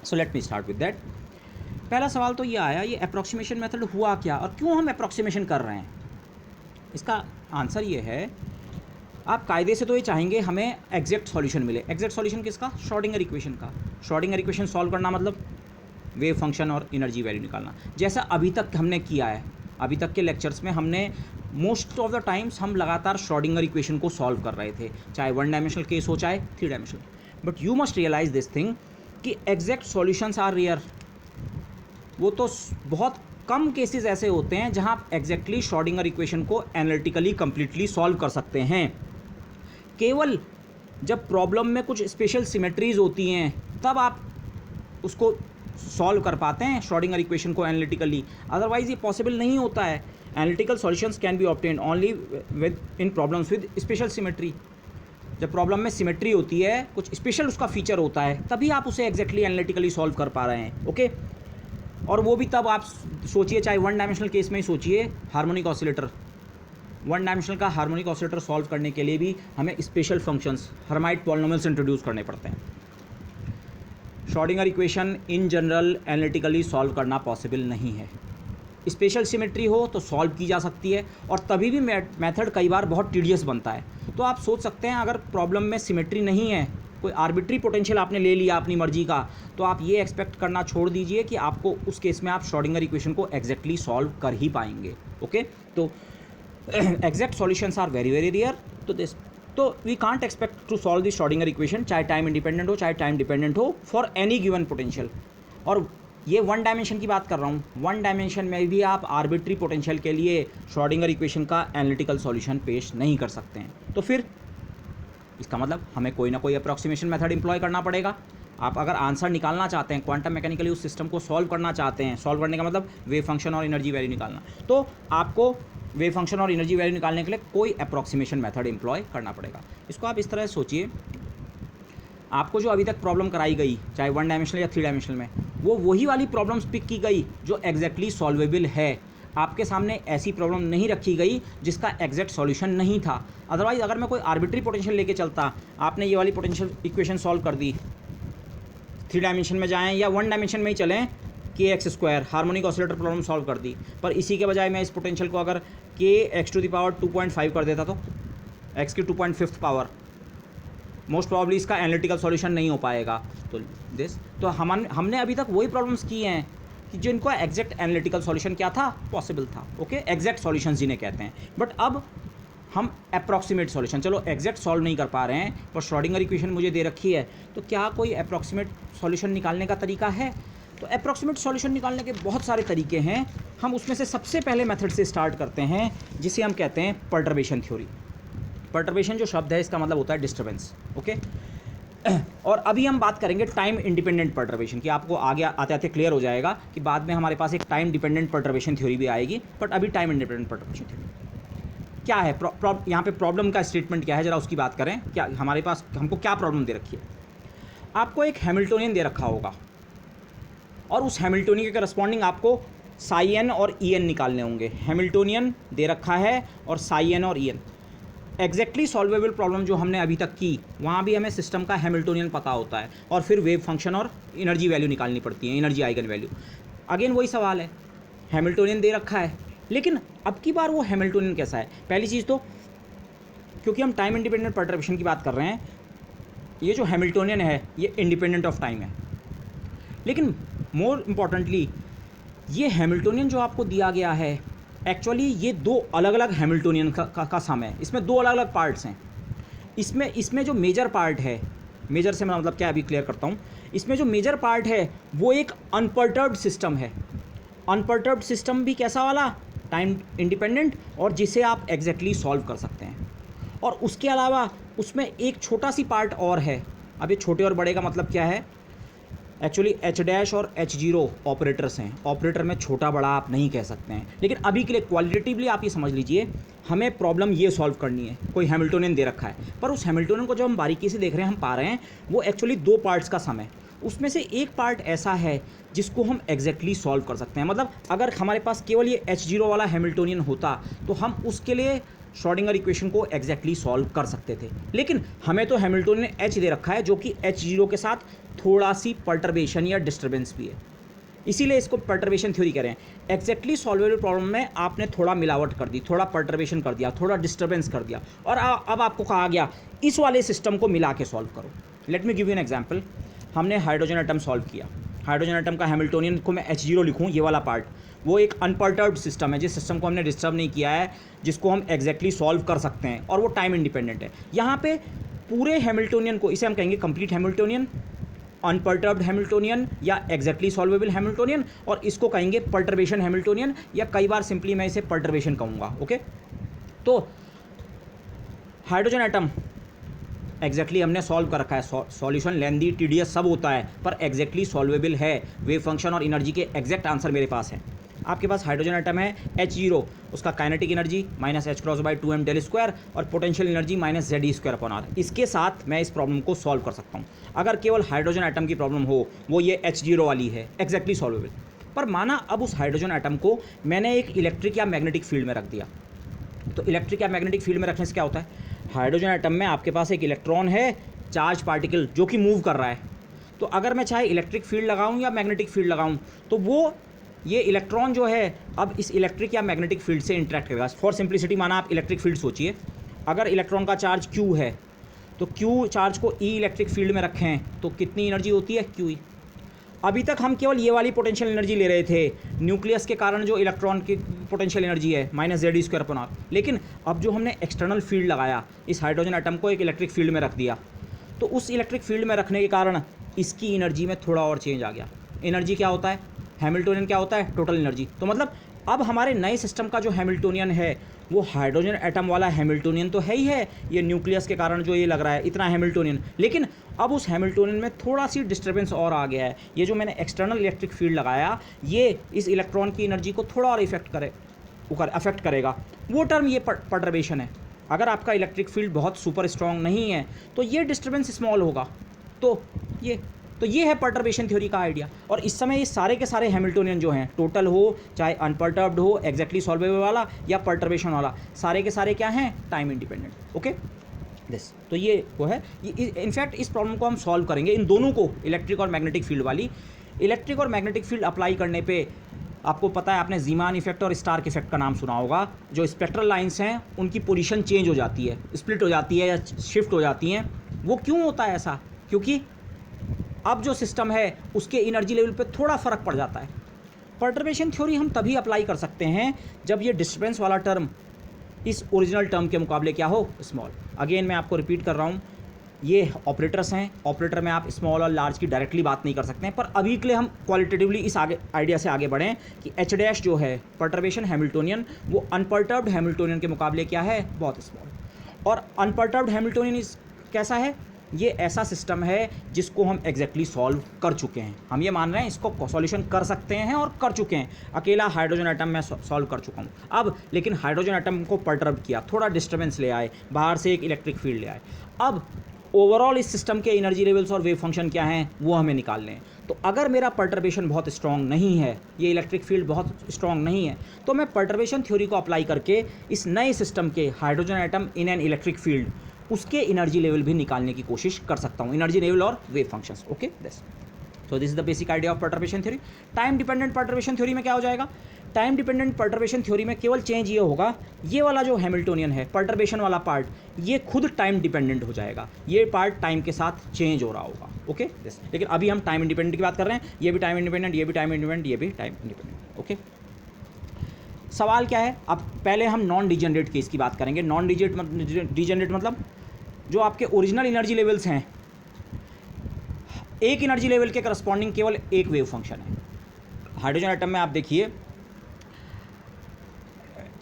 Speaker 1: So let me start with that. पहला सवाल तो ये आया, ये अप्रॉक्सीमेशन मेथड हुआ क्या और क्यों हम अप्रॉक्सीमेशन कर रहे हैं? इसका आंसर ये है, आप कायदे से तो ये चाहेंगे हमें एग्जैक्ट सॉल्यूशन मिले। एग्जैक्ट सॉल्यूशन किसका? श्रोडिंगर इक्वेशन का। श्रोडिंगर इक्वेशन सॉल्व करना मतलब वेव फंक्शन और एनर्जी वैल्यू निकालना, जैसा अभी तक हमने किया है। अभी तक के लेक्चर्स में हमने मोस्ट ऑफ द टाइम्स हम लगातार श्रोडिंगर इक्वेशन को सॉल्व कर रहे थे, चाहे 1 डायमेंशनल केस हो चाहे 3 dimensional. But you must realize this thing कि एग्जैक्ट सॉल्यूशंस आर रेयर। वो तो बहुत कम केसेस ऐसे होते हैं जहां आप एग्जैक्टली श्रोडिंगर इक्वेशन को एनालिटिकली कंप्लीटली सॉल्व कर सकते हैं। केवल जब प्रॉब्लम में कुछ स्पेशल सिमेट्रीज होती हैं तब आप उसको सॉल्व कर पाते हैं श्रोडिंगर इक्वेशन को एनालिटिकली, अदरवाइज ये पॉसिबल नहीं होता है। Analytical solutions can be obtained only with in problems with special symmetry. जब प्रॉब्लम में सिमेट्री होती है, कुछ स्पेशल उसका फीचर होता है, तभी आप उसे एग्जैक्टली एनालिटिकली सॉल्व कर पा रहे हैं। ओके, और वो भी तब आप सोचिए, चाहे 1 डायमेंशनल केस में ही सोचिए, हार्मोनिक ऑसिलेटर, 1 डायमेंशनल का हार्मोनिक ऑसिलेटर सॉल्व करने के लिए भी हमें special functions, Hermite polynomials introduce करने पड़ते हैं। Schrodinger equation in general analytically solve करना पॉसिबल नहीं है। स्पेशल सिमेट्री हो तो सॉल्व की जा सकती है, और तभी भी मेथड कई बार बहुत टीडियस बनता है। तो आप सोच सकते हैं, अगर प्रॉब्लम में सिमेट्री नहीं है, कोई आर्बिट्री पोटेंशियल आपने ले लिया अपनी मर्जी का, तो आप ये एक्सपेक्ट करना छोड़ दीजिए कि आपको उस केस में आप श्रोडिंगर इक्वेशन को एग्जैक्टली सॉल्व कर ही पाएंगे। ओके, तो exact solutions are very very rare. तो we can't expect to solve the Schrodinger equation, चाहे टाइम इंडिपेंडेंट हो चाहे टाइम डिपेंडेंट हो, फॉर एनी गिवन पोटेंशियल। और ये 1 डायमेंशन की बात कर रहा हूँ, 1 डायमेंशन में भी आप आर्बिट्री पोटेंशियल के लिए श्रोडिंगर इक्वेशन का एनालिटिकल सॉल्यूशन पेश नहीं कर सकते हैं। तो फिर इसका मतलब हमें कोई ना कोई अप्रॉक्सीमेशन मेथड एम्प्लॉय करना पड़ेगा। आप अगर आंसर निकालना चाहते हैं, क्वांटम मैकेनिकली उस सिस्टम को सॉल्व करना चाहते हैं, सॉल्व करने का मतलब वेव फंक्शन और एनर्जी वैल्यू निकालना, तो आपको वेव फंक्शन और एनर्जी वैल्यू निकालने के लिए कोई अप्रॉक्सीमेशन मेथड एम्प्लॉय करना पड़ेगा। इसको आप इस तरह सोचिए, आपको जो अभी तक प्रॉब्लम कराई गई, चाहे 1 डायमेंशनल या 3 डायमेंशनल में, वो वही वाली प्रॉब्लम्स पिक की गई जो एग्जैक्टली सॉल्वेबल है। आपके सामने ऐसी प्रॉब्लम नहीं रखी गई जिसका एग्जैक्ट सॉल्यूशन नहीं था। अदरवाइज अगर मैं कोई आर्बिट्री पोटेंशियल लेके चलता, आपने ये वाली पोटेंशियल इक्वेशन सॉल्व कर दी, 3 डायमेंशन में जाएँ या 1 डायमेंशन में ही चलें, kx² harmonic oscillator problem solve कर दी, पर इसी के बजाय मैं इस पोटेंशियल को अगर kx⁴ कर देता तो x की 2.5 पावर, मोस्ट प्रॉब्ली इसका एनालिटिकल सॉल्यूशन नहीं हो पाएगा। तो हमने अभी तक वही प्रॉब्लम्स की हैं कि जिनको एग्जैक्ट एनालिटिकल सॉल्यूशन क्या था, पॉसिबल था। ओके, एग्जैक्ट सॉल्यूशन जिन्हें कहते हैं। बट अब हम अप्रॉक्सीमेट सॉल्यूशन, चलो एग्जैक्ट सॉल्व नहीं कर पा रहे हैं, पर श्रोडिंगर इक्वेशन मुझे दे रखी है, तो क्या कोई अप्रॉक्सीमेट सॉल्यूशन निकालने का तरीका है? तो अप्रॉक्सीमेट सॉल्यूशन निकालने के बहुत सारे तरीके हैं। हम उसमें से सबसे पहले मेथड से स्टार्ट करते हैं, जिसे हम कहते हैं पर्टर्बेशन थ्योरी। पर्टर्बेशन जो शब्द है, इसका मतलब होता है डिस्टर्बेंस। ओके, और अभी हम बात करेंगे टाइम इंडिपेंडेंट पर्टर्बेशन की। आपको आगे आते आते क्लियर हो जाएगा कि बाद में हमारे पास एक टाइम डिपेंडेंट पर्टर्बेशन थ्योरी भी आएगी, बट अभी टाइम इंडिपेंडेंट पर्टर्बेशन थ्योरी क्या है, यहाँ पे प्रॉब्लम का स्टेटमेंट क्या है, जरा उसकी बात करें। क्या हमारे पास, हमको क्या प्रॉब्लम दे रखी है? आपको एक हैमिल्टोनियन दे रखा होगा, और उस हैमिल्टोनियन के करस्पॉन्डिंग आपको साई एन और ई एन निकालने होंगे। हैमिल्टोनियन दे रखा है और साई एन और E n. Exactly solvable problem जो हमने अभी तक की, वहाँ भी हमें सिस्टम का हैमिल्टोनियन पता होता है, और फिर वेव फंक्शन और एनर्जी वैल्यू निकालनी पड़ती है, एनर्जी आइगन वैल्यू। अगेन वही सवाल है, हैमिल्टोनियन दे रखा है, लेकिन अब की बार वो हैमिल्टोनियन कैसा है? पहली चीज़ तो, क्योंकि हम टाइम इंडिपेंडेंट पर्टर्बेशन की बात कर रहे हैं, ये जो हैमिल्टोनियन है ये इंडिपेंडेंट ऑफ टाइम है। लेकिन मोर इम्पॉर्टेंटली, ये हैमिल्टोनियन जो आपको दिया गया है, एक्चुअली ये 2 अलग अलग हैमिल्टोनियन का सम है। इसमें 2 अलग अलग पार्ट्स हैं। इसमें जो मेजर पार्ट है, मेजर से मैं मतलब क्या अभी क्लियर करता हूँ, इसमें जो मेजर पार्ट है वो एक अनपर्टर्ब्ड सिस्टम है। अनपर्टर्ब्ड सिस्टम भी कैसा वाला? टाइम इंडिपेंडेंट, और जिसे आप एग्जैक्टली सॉल्व कर सकते हैं। और उसके अलावा उसमें एक छोटा सी पार्ट और है। अब ये छोटे और बड़े का मतलब क्या है? एक्चुअली H' और H0 ऑपरेटर्स हैं। ऑपरेटर में छोटा बड़ा आप नहीं कह सकते हैं, लेकिन अभी के लिए क्वालिटेटिवली आप ये समझ लीजिए, हमें प्रॉब्लम ये सॉल्व करनी है। कोई हैमिल्टोनियन दे रखा है, पर उस हैमिल्टोनियन को जब हम बारीकी से देख रहे हैं, हम पा रहे हैं वो एक्चुअली 2 पार्ट्स का सम है। उसमें से एक पार्ट ऐसा है जिसको हम एग्जैक्टली सॉल्व कर सकते हैं। मतलब अगर हमारे पास केवल ये H0 वाला हैमिल्टोनियन होता तो हम उसके लिए श्रोडिंगर इक्वेशन को एग्जैक्टली सॉल्व कर सकते थे, लेकिन हमें तो हैमिल्टोनियन H दे रखा है, जो कि H0 के साथ थोड़ा सी पर्टर्बेशन या डिस्टर्बेंस भी है। इसीलिए इसको पर्टर्बेशन थ्योरी कह रहे हैं। एग्जैक्टली सॉल्वेबल प्रॉब्लम में आपने थोड़ा मिलावट कर दी, थोड़ा पर्टर्बेशन कर दिया, थोड़ा डिस्टर्बेंस कर दिया, और अब आपको कहा गया इस वाले सिस्टम को मिला के सॉल्व करो। Let me give you an example. हमने हाइड्रोजन एटम सॉल्व किया। हाइड्रोजन एटम का हैमिल्टोनियन को मैं H0 लिखूँ, ये वाला पार्ट, वो एक अनपर्टर्ब्ड सिस्टम है, जिस सिस्टम को हमने डिस्टर्ब नहीं किया है, जिसको हम एग्जैक्टली सॉल्व कर सकते हैं, और वो टाइम इंडिपेंडेंट है। यहाँ पे पूरे हैमिल्टोनियन को, इसे हम कहेंगे कंप्लीट हैमिल्टोनियन, अनपर्टर्ब्ड हैमिल्टोनियन या एग्जैक्टली सॉल्वेबल हैमिल्टोनियन, और इसको कहेंगे पर्टर्बेशन हैमिल्टोनियन, या कई बार सिंपली मैं इसे पर्टर्बेशन कहूँगा। ओके, तो हाइड्रोजन एटम एग्जैक्टली हमने सॉल्व कर रखा है, सॉल्यूशन लेंदी टीडियस सब होता है, पर एग्जैक्टली सॉल्वेबल है। वेव फंक्शन और एनर्जी के एग्जैक्ट आंसर मेरे पास है। आपके पास हाइड्रोजन एटम है H0, उसका kinetic energy -2m del square और पोटेंशियल एनर्जी -Ze²/r। इसके साथ मैं इस प्रॉब्लम को सॉल्व कर सकता हूँ। अगर केवल हाइड्रोजन एटम की प्रॉब्लम हो, वो ये H0 वाली है, एग्जैक्टली सॉल्वेबल। पर माना अब उस हाइड्रोजन एटम को मैंने एक इलेक्ट्रिक या मैग्नेटिक फील्ड में रख दिया। तो इलेक्ट्रिक या मैग्नेटिक फील्ड में रखने से क्या होता है, हाइड्रोजन एटम में आपके पास एक इलेक्ट्रॉन है, चार्ज पार्टिकल, जो कि मूव कर रहा है। तो अगर मैं चाहे इलेक्ट्रिक फील्ड लगाऊं या मैग्नेटिक फील्ड लगाऊं, तो वो ये इलेक्ट्रॉन जो है अब इस इलेक्ट्रिक या मैग्नेटिक फील्ड से इंटरेक्ट करेगा। फॉर सिंप्लिसिटी माना आप इलेक्ट्रिक फील्ड सोचिए, अगर इलेक्ट्रॉन का चार्ज Q है, तो Q चार्ज को E इलेक्ट्रिक फील्ड में रखें तो कितनी एनर्जी होती है, QE। अभी तक हम केवल ये वाली पोटेंशियल एनर्जी ले रहे थे, न्यूक्लियस के कारण जो इलेक्ट्रॉन की पोटेंशियल एनर्जी है -Ze²/r। लेकिन अब जो हमने एक्सटर्नल फील्ड लगाया, इस हाइड्रोजन एटम को एक इलेक्ट्रिक फील्ड में रख दिया, तो उस इलेक्ट्रिक फील्ड में रखने के कारण इसकी एनर्जी में थोड़ा और चेंज आ गया। एनर्जी क्या होता है, हैमिल्टोनियन क्या होता है, टोटल एनर्जी। तो मतलब अब हमारे नए सिस्टम का जो हैमिल्टोनियन है, वो हाइड्रोजन एटम वाला हैमिल्टोनियन तो है ही है, ये न्यूक्लियस के कारण जो ये लग रहा है इतना हैमिल्टोनियन, लेकिन अब उस हैमिल्टोनियन में थोड़ा सी डिस्टर्बेंस और आ गया है। ये जो मैंने एक्सटर्नल इलेक्ट्रिक फील्ड लगाया, ये इस इलेक्ट्रॉन की एनर्जी को थोड़ा और अफेक्ट करेगा। वो टर्म ये पर्टर्बेशन है। अगर आपका इलेक्ट्रिक फील्ड बहुत सुपर स्ट्रॉन्ग नहीं है, तो ये डिस्टर्बेंस स्मॉल होगा। तो ये है पर्टर्बेशन थ्योरी का आइडिया। और इस समय ये सारे के सारे हैमिल्टोनियन जो हैं, टोटल हो चाहे अनपर्टर्ब्ड हो, एग्जैक्टली सॉल्वेबल वाला या पर्टर्बेशन वाला, सारे के सारे क्या हैं, टाइम इंडिपेंडेंट। ओके दिस, तो ये वो है। इनफैक्ट इस प्रॉब्लम को हम सॉल्व करेंगे, इन दोनों को, इलेक्ट्रिक और मैग्नेटिक फील्ड वाली। इलेक्ट्रिक और मैग्नेटिक फील्ड अप्लाई करने पे आपको पता है, आपने ज़ीमान इफेक्ट और स्टार्क इफेक्ट का नाम सुना होगा। जो स्पेक्ट्रल लाइंस हैं उनकी पोजीशन चेंज हो जाती है, स्प्लिट हो जाती है या शिफ्ट हो जाती हैं। वो क्यों होता है ऐसा, क्योंकि अब जो सिस्टम है उसके एनर्जी लेवल पे थोड़ा फ़र्क पड़ जाता है। पर्टर्बेशन थ्योरी हम तभी अप्लाई कर सकते हैं जब ये डिस्टर्बेंस वाला टर्म इस ओरिजिनल टर्म के मुकाबले क्या हो, स्मॉल। अगेन मैं आपको रिपीट कर रहा हूँ, ये ऑपरेटर्स हैं, ऑपरेटर में आप स्मॉल और लार्ज की डायरेक्टली बात नहीं कर सकते हैं। पर अभी के लिए हम क्वालिटेटिवली इस आइडिया से आगे बढ़ें कि H' जो है पर्टर्बेशन हैमिल्टोनियन, वो अनपर्टर्ब्ड हैमिल्टोनियन के मुकाबले क्या है, बहुत स्मॉल। और अनपर्टर्ब्ड हैमिल्टोनियन कैसा है, ये ऐसा सिस्टम है जिसको हम एग्जैक्टली सॉल्व कर चुके हैं। हम ये मान रहे हैं इसको सॉल्यूशन कर सकते हैं और कर चुके हैं। अकेला हाइड्रोजन एटम मैं सॉल्व कर चुका हूँ। अब लेकिन हाइड्रोजन एटम को पर्टर्ब किया, थोड़ा डिस्टर्बेंस ले आए, बाहर से एक इलेक्ट्रिक फील्ड ले आए। अब ओवरऑल इस सिस्टम के एनर्जी लेवल्स और वेव फंक्शन क्या हैं, वो हमें निकालने हैं। तो अगर मेरा पर्टर्बेशन बहुत स्ट्रॉन्ग नहीं है, ये इलेक्ट्रिक फील्ड बहुत स्ट्रॉन्ग नहीं है, तो मैं पर्टर्बेशन थ्योरी को अप्लाई करके इस नए सिस्टम के hydrogen atom in an electric field, उसके एनर्जी लेवल भी निकालने की कोशिश कर सकता हूँ, एनर्जी लेवल और wave functions. Okay this, so this is the basic idea of perturbation theory. Time dependent perturbation theory में क्या हो जाएगा, टाइम डिपेंडेंट पर्टर्बेशन थ्योरी में केवल चेंज ये होगा, ये वाला जो हैमिल्टोनियन है, पर्टर्बेशन वाला पार्ट, ये खुद टाइम डिपेंडेंट हो जाएगा, ये पार्ट टाइम के साथ चेंज हो रहा होगा। ओके दिस, लेकिन अभी हम टाइम इंडिपेंडेंट की बात कर रहे हैं, ये भी टाइम इंडिपेंडेंट, ये भी टाइम इंडिपेंडेंट, ये भी टाइम इंडिपेंडेंट। ओके, सवाल क्या है, अब पहले हम नॉन डिजेनरेट केस की बात करेंगे। नॉन डिजेनरेट मतलब जो आपके ओरिजिनल एनर्जी लेवल्स हैं, एक एनर्जी लेवल के करस्पॉन्डिंग केवल एक वेव फंक्शन है। हाइड्रोजन एटम में आप देखिए,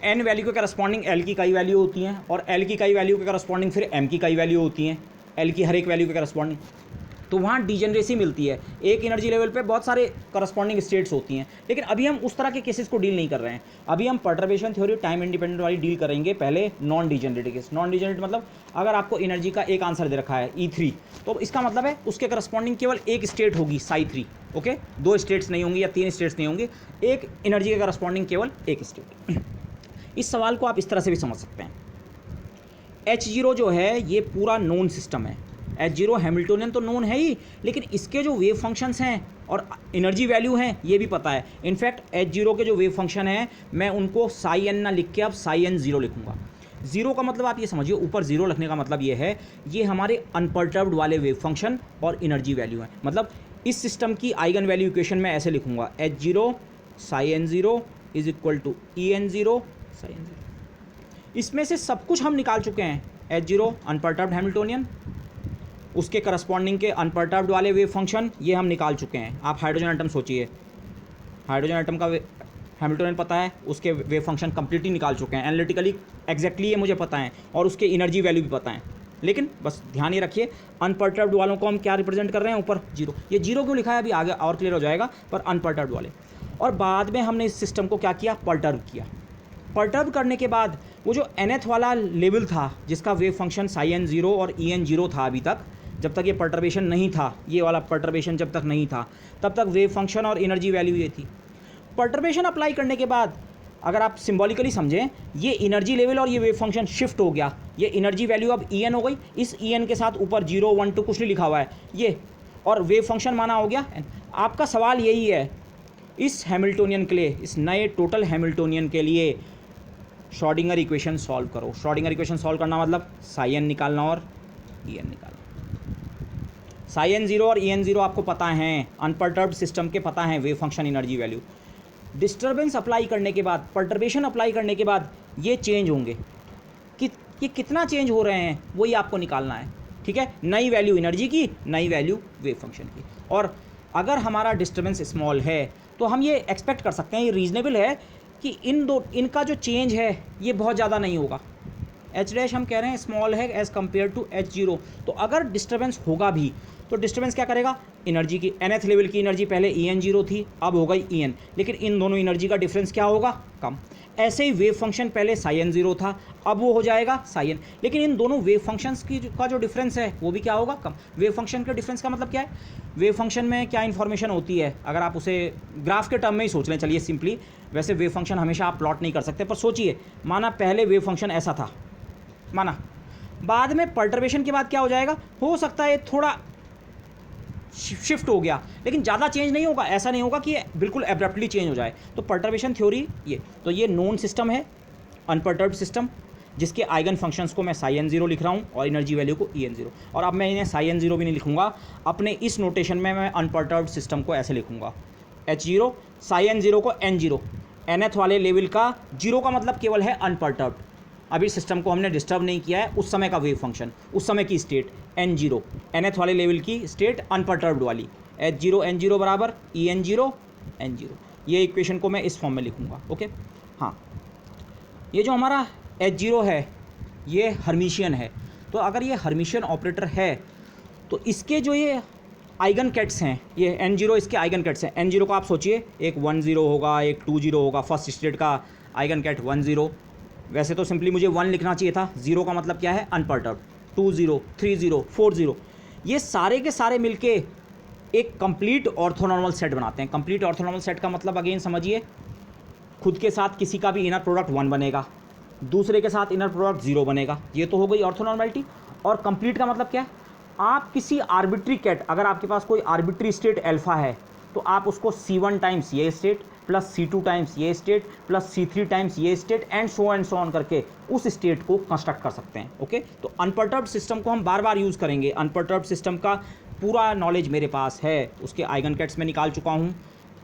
Speaker 1: n वैल्यू के करस्पॉन्डिंग l की कई वैल्यू होती हैं, और l की कई वैल्यू के करस्पॉन्डिंग फिर m की कई वैल्यू होती हैं, l की हर एक वैल्यू के करस्पॉन्डिंग। तो वहाँ डिजेनरेसी मिलती है, एक एनर्जी लेवल पे बहुत सारे करस्पॉन्डिंग स्टेट्स होती हैं। लेकिन अभी हम उस तरह के केसेस को डील नहीं कर रहे हैं, अभी हम पर्टर्बेशन थ्योरी टाइम इंडिपेंडेंट वाली डील करेंगे। पहले non degenerate case. Non degenerate मतलब अगर आपको एनर्जी का एक आंसर दे रखा है E3, तो इसका मतलब है उसके करस्पॉन्डिंग केवल एक स्टेट होगी psi3। ओके, दो स्टेट्स नहीं होंगी या तीन स्टेट्स नहीं होंगी, एक एनर्जी के करस्पॉन्डिंग केवल एक स्टेट। इस सवाल को आप इस तरह से भी समझ सकते हैं, H0 जो है ये पूरा नोन सिस्टम है, H0 हैमिल्टोनियन तो नोन है ही, लेकिन इसके जो वेव फंक्शंस हैं और एनर्जी वैल्यू हैं ये भी पता है। इनफैक्ट H0 के जो वेव फंक्शन हैं मैं उनको साई एन ना लिख के अब साई एन ज़ीरो लिखूंगा। ज़ीरो का मतलब आप ये समझिए, ऊपर ज़ीरो लिखने का मतलब ये है ये हमारे अनपर्टर्ब्ड वाले वेव फंक्शन और एनर्जी वैल्यू हैं। मतलब इस सिस्टम की आइगन वैल्यू इक्वेशन में ऐसे लिखूंगा, H0 psi n zero is equal to E n zero psi n zero. इसमें से सब कुछ हम निकाल चुके हैं। H0 अनपर्टर्ब्ड हैमिल्टोनियन, उसके करस्पॉन्डिंग के अनपर्टर्ब्ड वाले वेव फंक्शन ये हम निकाल चुके हैं। आप हाइड्रोजन एटम सोचिए, हाइड्रोजन एटम का हैमिल्टोनियन पता है, उसके वेव फंक्शन कंप्लीटली निकाल चुके हैं एनालिटिकली, एग्जैक्टली ये मुझे पता है, और उसके एनर्जी वैल्यू भी पता है। लेकिन बस ध्यान ये रखिए अनपर्टर्ब्ड वालों को हम क्या रिप्रेजेंट कर रहे हैं, ऊपर जीरो। ये जीरो क्यों लिखा है अभी आगे और क्लियर हो जाएगा, पर अनपर्टर्ब्ड वाले। और बाद में हमने इस सिस्टम को क्या किया, पर्टर्ब किया। पर्टर्ब करने के बाद वो जो nth वाला लेवल था जिसका wave function psi n zero और ई एन ज़ीरो था, अभी तक जब तक ये पर्टर्बेशन नहीं था, ये वाला पर्टर्बेशन जब तक नहीं था तब तक वेव फंक्शन और एनर्जी वैल्यू ये थी। पर्टर्बेशन अप्लाई करने के बाद अगर आप सिंबॉलिकली समझें, ये एनर्जी लेवल और ये वेव फंक्शन शिफ्ट हो गया, ये एनर्जी वैल्यू अब ई एन हो गई, इस ई एन के साथ ऊपर 0 1 2 कुछ नहीं लिखा हुआ है ये, और वेव फंक्शन माना हो गया n। आपका सवाल यही है इस हैमिल्टोनियन के लिए, इस नए टोटल हैमिल्टोनियन के लिए श्रोडिंगर इक्वेशन सॉल्व करो। श्रोडिंगर इक्वेशन सॉल्व करना मतलब साई एन निकालना और ई एन निकालना। साई एन ज़ीरो और ई एन ज़ीरो आपको पता है, अनपर्टर्ब्ड सिस्टम के पता है wave function energy value. Disturbance apply करने के बाद, पर्टर्बेशन अप्लाई करने के बाद ये चेंज होंगे कि ये कितना चेंज हो रहे हैं वही आपको निकालना है, ठीक है। नई वैल्यू एनर्जी की, नई वैल्यू वेव फंक्शन की। और अगर हमारा डिस्टर्बेंस स्मॉल है तो हम ये एक्सपेक्ट कर सकते हैं, ये रीजनेबल है कि इनका जो चेंज है ये बहुत ज़्यादा नहीं होगा। एच डैश हम कह रहे हैं स्मॉल है एज़ कम्पेयर टू H0। तो अगर डिस्टर्बेंस होगा भी तो डिस्टर्बेंस क्या करेगा, एनर्जी की nth लेवल की एनर्जी पहले EN0 थी, अब हो गई EN, लेकिन इन दोनों एनर्जी का डिफरेंस क्या होगा, कम। ऐसे ही वेव फंक्शन पहले साई N0 था, अब वो हो जाएगा साई N, लेकिन इन दोनों वेव फंक्शंस का जो डिफरेंस है वो भी क्या होगा, कम। वेव फंक्शन के डिफरेंस का मतलब क्या है, वेव फंक्शन में क्या इन्फॉर्मेशन होती है, अगर आप उसे ग्राफ के टर्म में ही सोच लें, चलिए सिंपली। वैसे वेव फंक्शन हमेशा आप प्लॉट नहीं कर सकते, पर सोचिए, माना पहले वेव फंक्शन ऐसा था, माना बाद में पर्टर्बेशन के बाद क्या हो जाएगा, हो सकता है थोड़ा शिफ्ट हो गया, लेकिन ज़्यादा चेंज नहीं होगा। ऐसा नहीं होगा कि ये बिल्कुल एब्रप्टली चेंज हो जाए। तो पर्टर्बेशन थ्योरी ये, तो ये नोन सिस्टम है, अनपर्टर्ब्ड सिस्टम, जिसके आइगन फंक्शंस को मैं साई N0 लिख रहा हूँ और एनर्जी वैल्यू को EN0। और अब मैं इन्हें साई N0 भी नहीं लिखूंगा, अपने इस नोटेशन में मैं अनपर्टर्ब्ड सिस्टम को ऐसे लिखूंगा, H0 साई N0 को N0, nth वाले लेवल का, जीरो का मतलब केवल है अनपर्टर्ब्ड, अभी सिस्टम को हमने डिस्टर्ब नहीं किया है, उस समय का वेव फंक्शन, उस समय की स्टेट N0, nth वाले लेवल की स्टेट अनपर्टर्ब्ड वाली, H0 N0 बराबर EN0 N0। ये इक्वेशन को मैं इस फॉर्म में लिखूंगा, ओके। हाँ, ये जो हमारा H0 है ये हर्मिशियन है, तो अगर ये हर्मिशियन ऑपरेटर है तो इसके जो ये आइगन कैट्स हैं, ये N0 इसके आइगन कैट्स हैं। N0 को आप सोचिए, एक 10 होगा, एक 20 होगा, फर्स्ट स्टेट का आइगन कैट 10। वैसे तो सिंपली मुझे 1 लिखना चाहिए था, 0 का मतलब क्या है, अनपर्टर्ब्ड, 20 30 40, ये सारे के सारे मिलके एक कंप्लीट ऑर्थोनॉर्मल सेट बनाते हैं। कंप्लीट ऑर्थोनॉर्मल सेट का मतलब अगेन समझिए, खुद के साथ किसी का भी इनर प्रोडक्ट 1 बनेगा, दूसरे के साथ इनर प्रोडक्ट 0 बनेगा, ये तो हो गई ऑर्थोनॉर्मलिटी। और कंप्लीट का मतलब क्या है, आप किसी आर्बिट्री कैट, अगर आपके पास कोई आर्बिट्री स्टेट अल्फा है तो आप उसको C1 टाइम्स ये स्टेट प्लस C2 टाइम्स ये स्टेट प्लस C3 टाइम्स ये स्टेट एंड सो ऑन करके उस स्टेट को कंस्ट्रक्ट कर सकते हैं, ओके। तो अनपर्टर्ब्ड सिस्टम को हम बार बार यूज़ करेंगे। अनपर्टर्ब्ड सिस्टम का पूरा नॉलेज मेरे पास है, उसके आइगन कैट्स में निकाल चुका हूँ,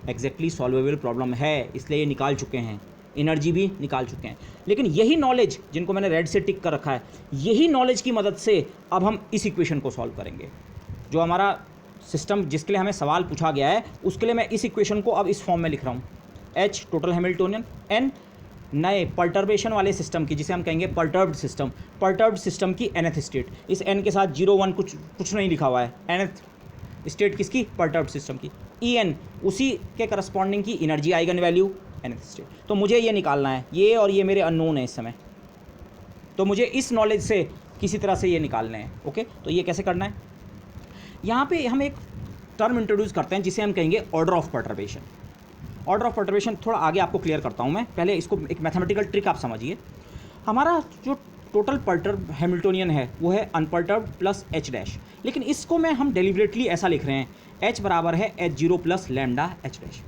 Speaker 1: एग्जैक्टली सॉल्वेबल प्रॉब्लम है इसलिए ये निकाल चुके हैं, एनर्जी भी निकाल चुके हैं। लेकिन यही नॉलेज, जिनको मैंने रेड से टिक कर रखा है, यही नॉलेज की मदद से अब हम इस इक्वेशन को सॉल्व करेंगे। जो हमारा सिस्टम जिसके लिए हमें सवाल पूछा गया है, उसके लिए मैं इस इक्वेशन को अब इस फॉर्म में लिख रहा हूँ, H टोटल हैमिल्टोनियन, N नए पर्टर्बेशन वाले सिस्टम की, जिसे हम कहेंगे पर्टर्ब्ड सिस्टम, पर्टर्ब्ड सिस्टम की nth स्टेट। इस n के साथ 0 1 कुछ नहीं लिखा हुआ है, nth स्टेट किसकी, पर्टर्ब्ड सिस्टम की, En उसी के करस्पॉन्डिंग की energy eigen value nth state. तो मुझे ये निकालना है, ये और ये मेरे अननोन है इस समय, तो मुझे इस नॉलेज से किसी तरह से ये निकालने हैं, ओके। तो ये कैसे करना है, यहाँ पे हम एक टर्म इंट्रोड्यूस करते हैं जिसे हम कहेंगे order of perturbation. Order of perturbation थोड़ा आगे आपको क्लियर करता हूँ मैं, पहले इसको एक मैथमेटिकल ट्रिक आप समझिए। हमारा जो टोटल परटर्ब हैमिल्टोनियन है वो है अनपर्टर्ब प्लस एच डैश, लेकिन इसको हम डेलिबरेटली ऐसा लिख रहे हैं, एच बराबर है H zero plus lambda H dash.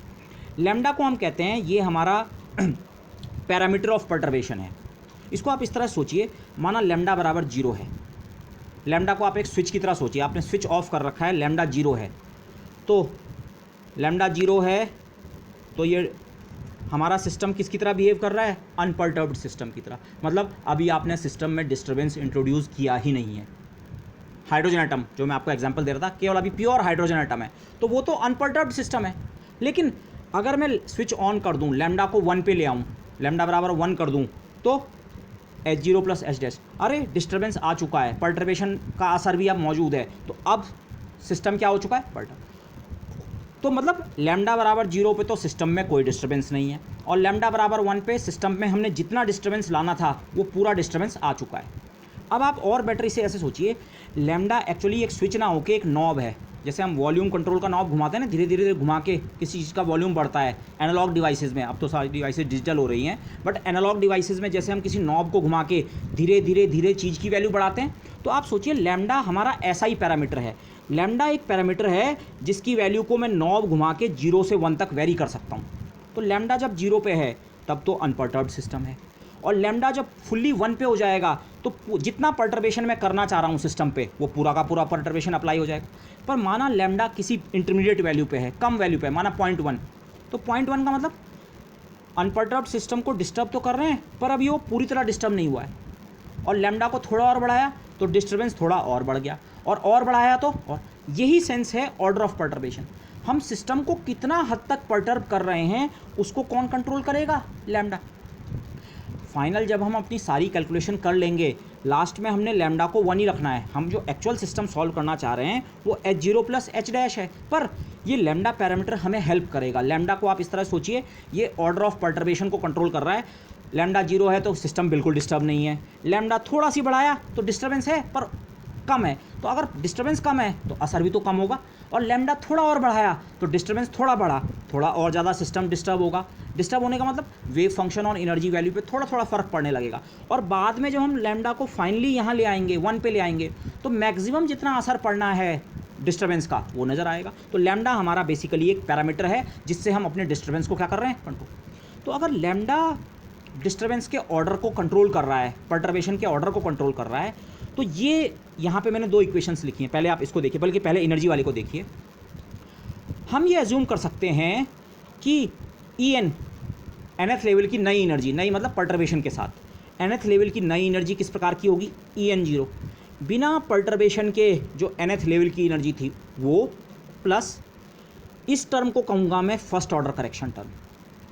Speaker 1: Lambda को हम कहते हैं ये हमारा पैरामीटर ऑफ परटर्बेशन है। इसको आप इस तरह सोचिए, माना लैम्डा बराबर जीरो है, लैम्डा को आप एक स्विच की तरह सोचिए, आपने स्विच ऑफ कर रखा है, लैम्डा जीरो है, तो लैम्डा जीरो है तो ये हमारा सिस्टम किसकी तरह बिहेव कर रहा है, अनपर्टर्ब्ड सिस्टम की तरह। मतलब अभी आपने सिस्टम में डिस्टर्बेंस इंट्रोड्यूस किया ही नहीं है। हाइड्रोजन एटम जो मैं आपको एग्जांपल दे रहा था, केवल अभी प्योर हाइड्रोजन एटम है, तो वो तो अनपर्टर्ब्ड सिस्टम है। लेकिन अगर मैं स्विच ऑन कर दूं, लैम्डा को 1 पे ले आऊं, लैम्डा बराबर 1 कर दूं, तो H zero plus H dash, अरे डिस्टर्बेंस आ चुका है, पर्टर्बेशन का असर भी अब मौजूद है, तो अब सिस्टम क्या हो चुका है, पर्टर्ब। तो मतलब लैम्डा बराबर जीरो पे तो सिस्टम में कोई डिस्टर्बेंस नहीं है, और लैम्डा बराबर 1 पे सिस्टम में हमने जितना डिस्टर्बेंस लाना था वो पूरा डिस्टर्बेंस आ चुका है। अब आप और बेटर इसे ऐसे सोचिए, लैम्डा एक्चुअली एक स्विच ना होकर एक नॉब है। जैसे हम वॉल्यूम कंट्रोल का नॉब घुमाते हैं ना, धीरे धीरे घुमा के किसी चीज़ का वॉल्यूम बढ़ता है एनालॉग डिवाइसेस में, अब तो सारी डिवाइसेस डिजिटल हो रही हैं, बट एनालॉग डिवाइसेस में जैसे हम किसी नॉब को घुमा के धीरे धीरे धीरे चीज़ की वैल्यू बढ़ाते हैं, तो आप सोचिए लैम्डा हमारा ऐसा ही पैरामीटर है। लैम्डा एक पैरामीटर है जिसकी वैल्यू को मैं नॉब घुमा के 0 से 1 तक वेरी कर सकता हूँ। तो लैम्डा जब 0 पे है तब तो अनपर्टर्ब्ड सिस्टम है, और लैम्डा जब फुल्ली 1 पे हो जाएगा तो जितना पर्टर्बेशन मैं करना चाह रहा हूँ सिस्टम पे वो पूरा का पूरा पर्टर्बेशन अप्लाई हो जाएगा। पर माना लैम्डा किसी इंटरमीडिएट वैल्यू पे है, कम वैल्यू पे है, माना 0.1, तो 0.1 का मतलब अनपर्टर्ब्ड सिस्टम को डिस्टर्ब तो कर रहे हैं पर अभी वो पूरी तरह डिस्टर्ब नहीं हुआ है। और लैम्डा को थोड़ा और बढ़ाया तो डिस्टर्बेंस थोड़ा और बढ़ गया, और बढ़ाया तो और। यही सेंस है ऑर्डर ऑफ पर्टर्बेशन। हम सिस्टम को कितना हद तक पर्टर्ब कर रहे हैं उसको कौन कंट्रोल करेगा, लैम्डा। फाइनल जब हम अपनी सारी कैलकुलेशन कर लेंगे, लास्ट में हमने लैम्डा को 1 ही रखना है। हम जो एक्चुअल सिस्टम सॉल्व करना चाह रहे हैं वो H zero plus H dash है, पर ये लैम्डा पैरामीटर हमें हेल्प करेगा। लैम्डा को आप इस तरह सोचिए, ये ऑर्डर ऑफ पर्टर्बेशन को कंट्रोल कर रहा है। लैम्डा 0 है तो सिस्टम बिल्कुल डिस्टर्ब नहीं है, लैम्डा थोड़ा सी बढ़ाया तो डिस्टर्बेंस है पर कम है, तो अगर डिस्टर्बेंस कम है तो असर भी तो कम होगा, और लैम्डा थोड़ा और बढ़ाया तो डिस्टर्बेंस थोड़ा बढ़ा, थोड़ा और ज़्यादा सिस्टम डिस्टर्ब होगा। डिस्टर्ब होने का मतलब वेव फंक्शन और एनर्जी वैल्यू पे थोड़ा थोड़ा फर्क पड़ने लगेगा, और बाद में जब हम लैम्डा को फाइनली यहाँ ले आएंगे 1 पे ले आएंगे तो मैक्सिमम जितना असर पड़ना है डिस्टर्बेंस का वो नज़र आएगा। तो लैम्डा हमारा बेसिकली एक पैरामीटर है जिससे हम अपने डिस्टर्बेंस को क्या कर रहे हैं, कंट्रोल। तो अगर लैम्डा डिस्टर्बेंस के ऑर्डर को कंट्रोल कर रहा है, पर्टर्बेशन के ऑर्डर को कंट्रोल कर रहा है, तो ये यहाँ पे मैंने 2 इक्वेशंस लिखी हैं। पहले आप इसको देखिए, बल्कि पहले एनर्जी वाले को देखिए। हम ये एज्यूम कर सकते हैं कि En nth लेवल की नई एनर्जी, नई मतलब पर्टर्बेशन के साथ nth लेवल की नई एनर्जी किस प्रकार की होगी, En0, बिना पर्टर्बेशन के जो nth लेवल की एनर्जी थी वो, प्लस इस टर्म को कहूँगा मैं फर्स्ट ऑर्डर करेक्शन टर्म।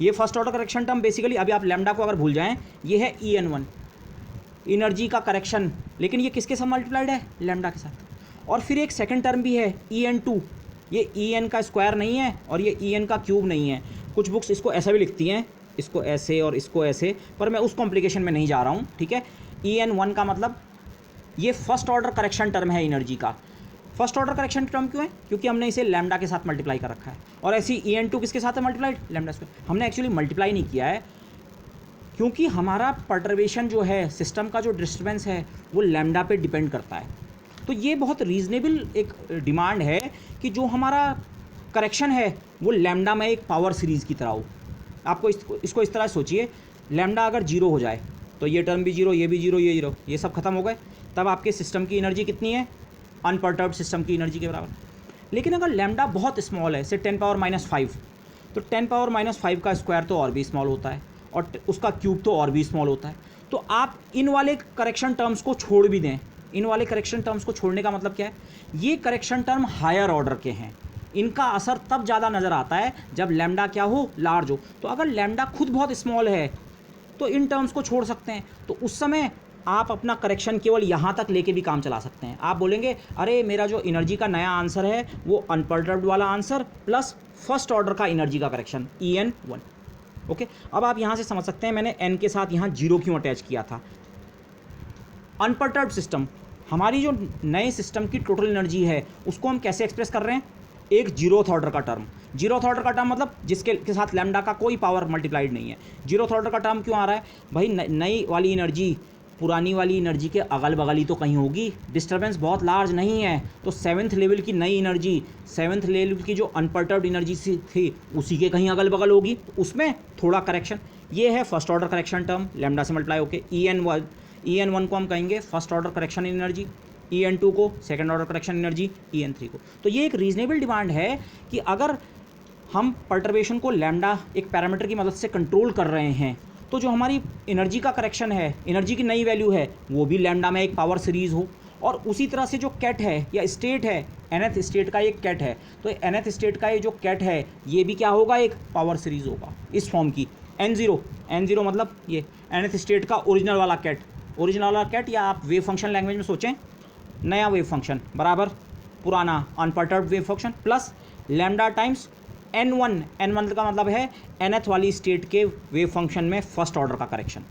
Speaker 1: ये first order correction term basically, अभी आप लैम्डा को अगर भूल जाएं, ये है En1 एनर्जी का करेक्शन, लेकिन ये किसके साथ मल्टीप्लाइड है, लैम्डा के साथ। और फिर एक सेकंड टर्म भी है En2, ये En का स्क्वायर नहीं है और ये En का क्यूब नहीं है। कुछ बुक्स इसको ऐसा भी लिखती हैं, इसको ऐसे और इसको ऐसे, पर मैं उस कॉम्प्लिकेशन में नहीं जा रहा हूँ, ठीक है। En1 का मतलब ये फर्स्ट ऑर्डर करेक्शन टर्म है एनर्जी का। फर्स्ट ऑर्डर करेक्शन टर्म क्यों है, क्योंकि हमने इसे लैम्डा के साथ मल्टीप्लाई कर रखा है, और ऐसी En2 किसके साथ है मल्टीप्लाइड, लैम्डा स्क्वायर। हमने एक्चुअली मल्टीप्लाई नहीं किया है क्योंकि हमारा पर्टर्बेशन जो है, सिस्टम का जो डिस्टर्बेंस है वो लैम्डा पे डिपेंड करता है। तो ये बहुत रीज़नेबल एक डिमांड है कि जो हमारा करेक्शन है वो लैम्डा में एक पावर सीरीज़ की तरह हो। आपको इसको इस तरह सोचिए, लैम्डा अगर 0 हो जाए तो ये टर्म भी 0, ये भी 0, ये 0, ये सब खत्म हो गए, तब आपके सिस्टम की एनर्जी कितनी है, अनपर्टर्ब्ड सिस्टम की एनर्जी के बराबर। लेकिन अगर लैम्डा बहुत स्मॉल है, से 10⁻⁵, तो 10⁻⁵ का स्क्वायर तो और भी स्मॉल होता है, और उसका क्यूब तो और भी स्मॉल होता है। तो आप इन वाले करेक्शन टर्म्स को छोड़ भी दें, इन वाले करेक्शन टर्म्स को छोड़ने का मतलब क्या है, ये करेक्शन टर्म हायर ऑर्डर के हैं, इनका असर तब ज़्यादा नज़र आता है जब लैम्डा क्या हो, लार्ज हो। तो अगर लैम्डा खुद बहुत स्मॉल है तो इन टर्म्स को छोड़ सकते हैं, तो उस समय आप अपना करेक्शन केवल यहाँ तक लेके भी काम चला सकते हैं। आप बोलेंगे अरे मेरा जो एनर्जी का नया आंसर है वो अनपर्टर्ब्ड वाला आंसर प्लस फर्स्ट ऑर्डर का एनर्जी का करेक्शन En1। ओके, अब आप यहाँ से समझ सकते हैं मैंने n के साथ यहाँ 0 क्यों अटैच किया था। अनपर्टर्ब्ड सिस्टम, हमारी जो नए सिस्टम की टोटल एनर्जी है उसको हम कैसे एक्सप्रेस कर रहे हैं, एक 0th ऑर्डर का टर्म। 0th ऑर्डर का टर्म मतलब जिसके के साथ लैम्डा का कोई पावर मल्टीप्लाइड नहीं है। 0th ऑर्डर का टर्म क्यों आ रहा है भाई, नई वाली एनर्जी पुरानी वाली एनर्जी के अगल बगल ही तो कहीं होगी, डिस्टर्बेंस बहुत लार्ज नहीं है, तो 7th लेवल की नई एनर्जी, 7th लेवल की जो अनपर्टर्ब्ड एनर्जी थी उसी के कहीं अगल बगल होगी, तो उसमें थोड़ा करेक्शन। ये है first order correction term, lambda से मल्टीप्लाई होके। EN1 को हम कहेंगे first order correction energy, EN2 को second order correction energy, EN3 को। तो ये एक रीजनेबल डिमांड है कि अगर हम पर्टर्बेशन को लैम्डा एक पैरामीटर की मदद से कंट्रोल कर रहे हैं, तो जो हमारी एनर्जी का करेक्शन है, एनर्जी की नई वैल्यू है, वो भी लैम्डा में एक पावर सीरीज़ हो। और उसी तरह से जो कैट है या स्टेट है, nth स्टेट का एक कैट है, तो nth स्टेट का ये जो कैट है ये भी क्या होगा, एक पावर सीरीज़ होगा इस फॉर्म की। n0 मतलब ये nth स्टेट का ओरिजिनल वाला कैट, या आप वेव फंक्शन लैंग्वेज में सोचें, नया वेव फंक्शन बराबर पुराना unperturbed wave function plus lambda times n1 का मतलब है nth वाली स्टेट के वेव फंक्शन में फर्स्ट ऑर्डर का करेक्शन।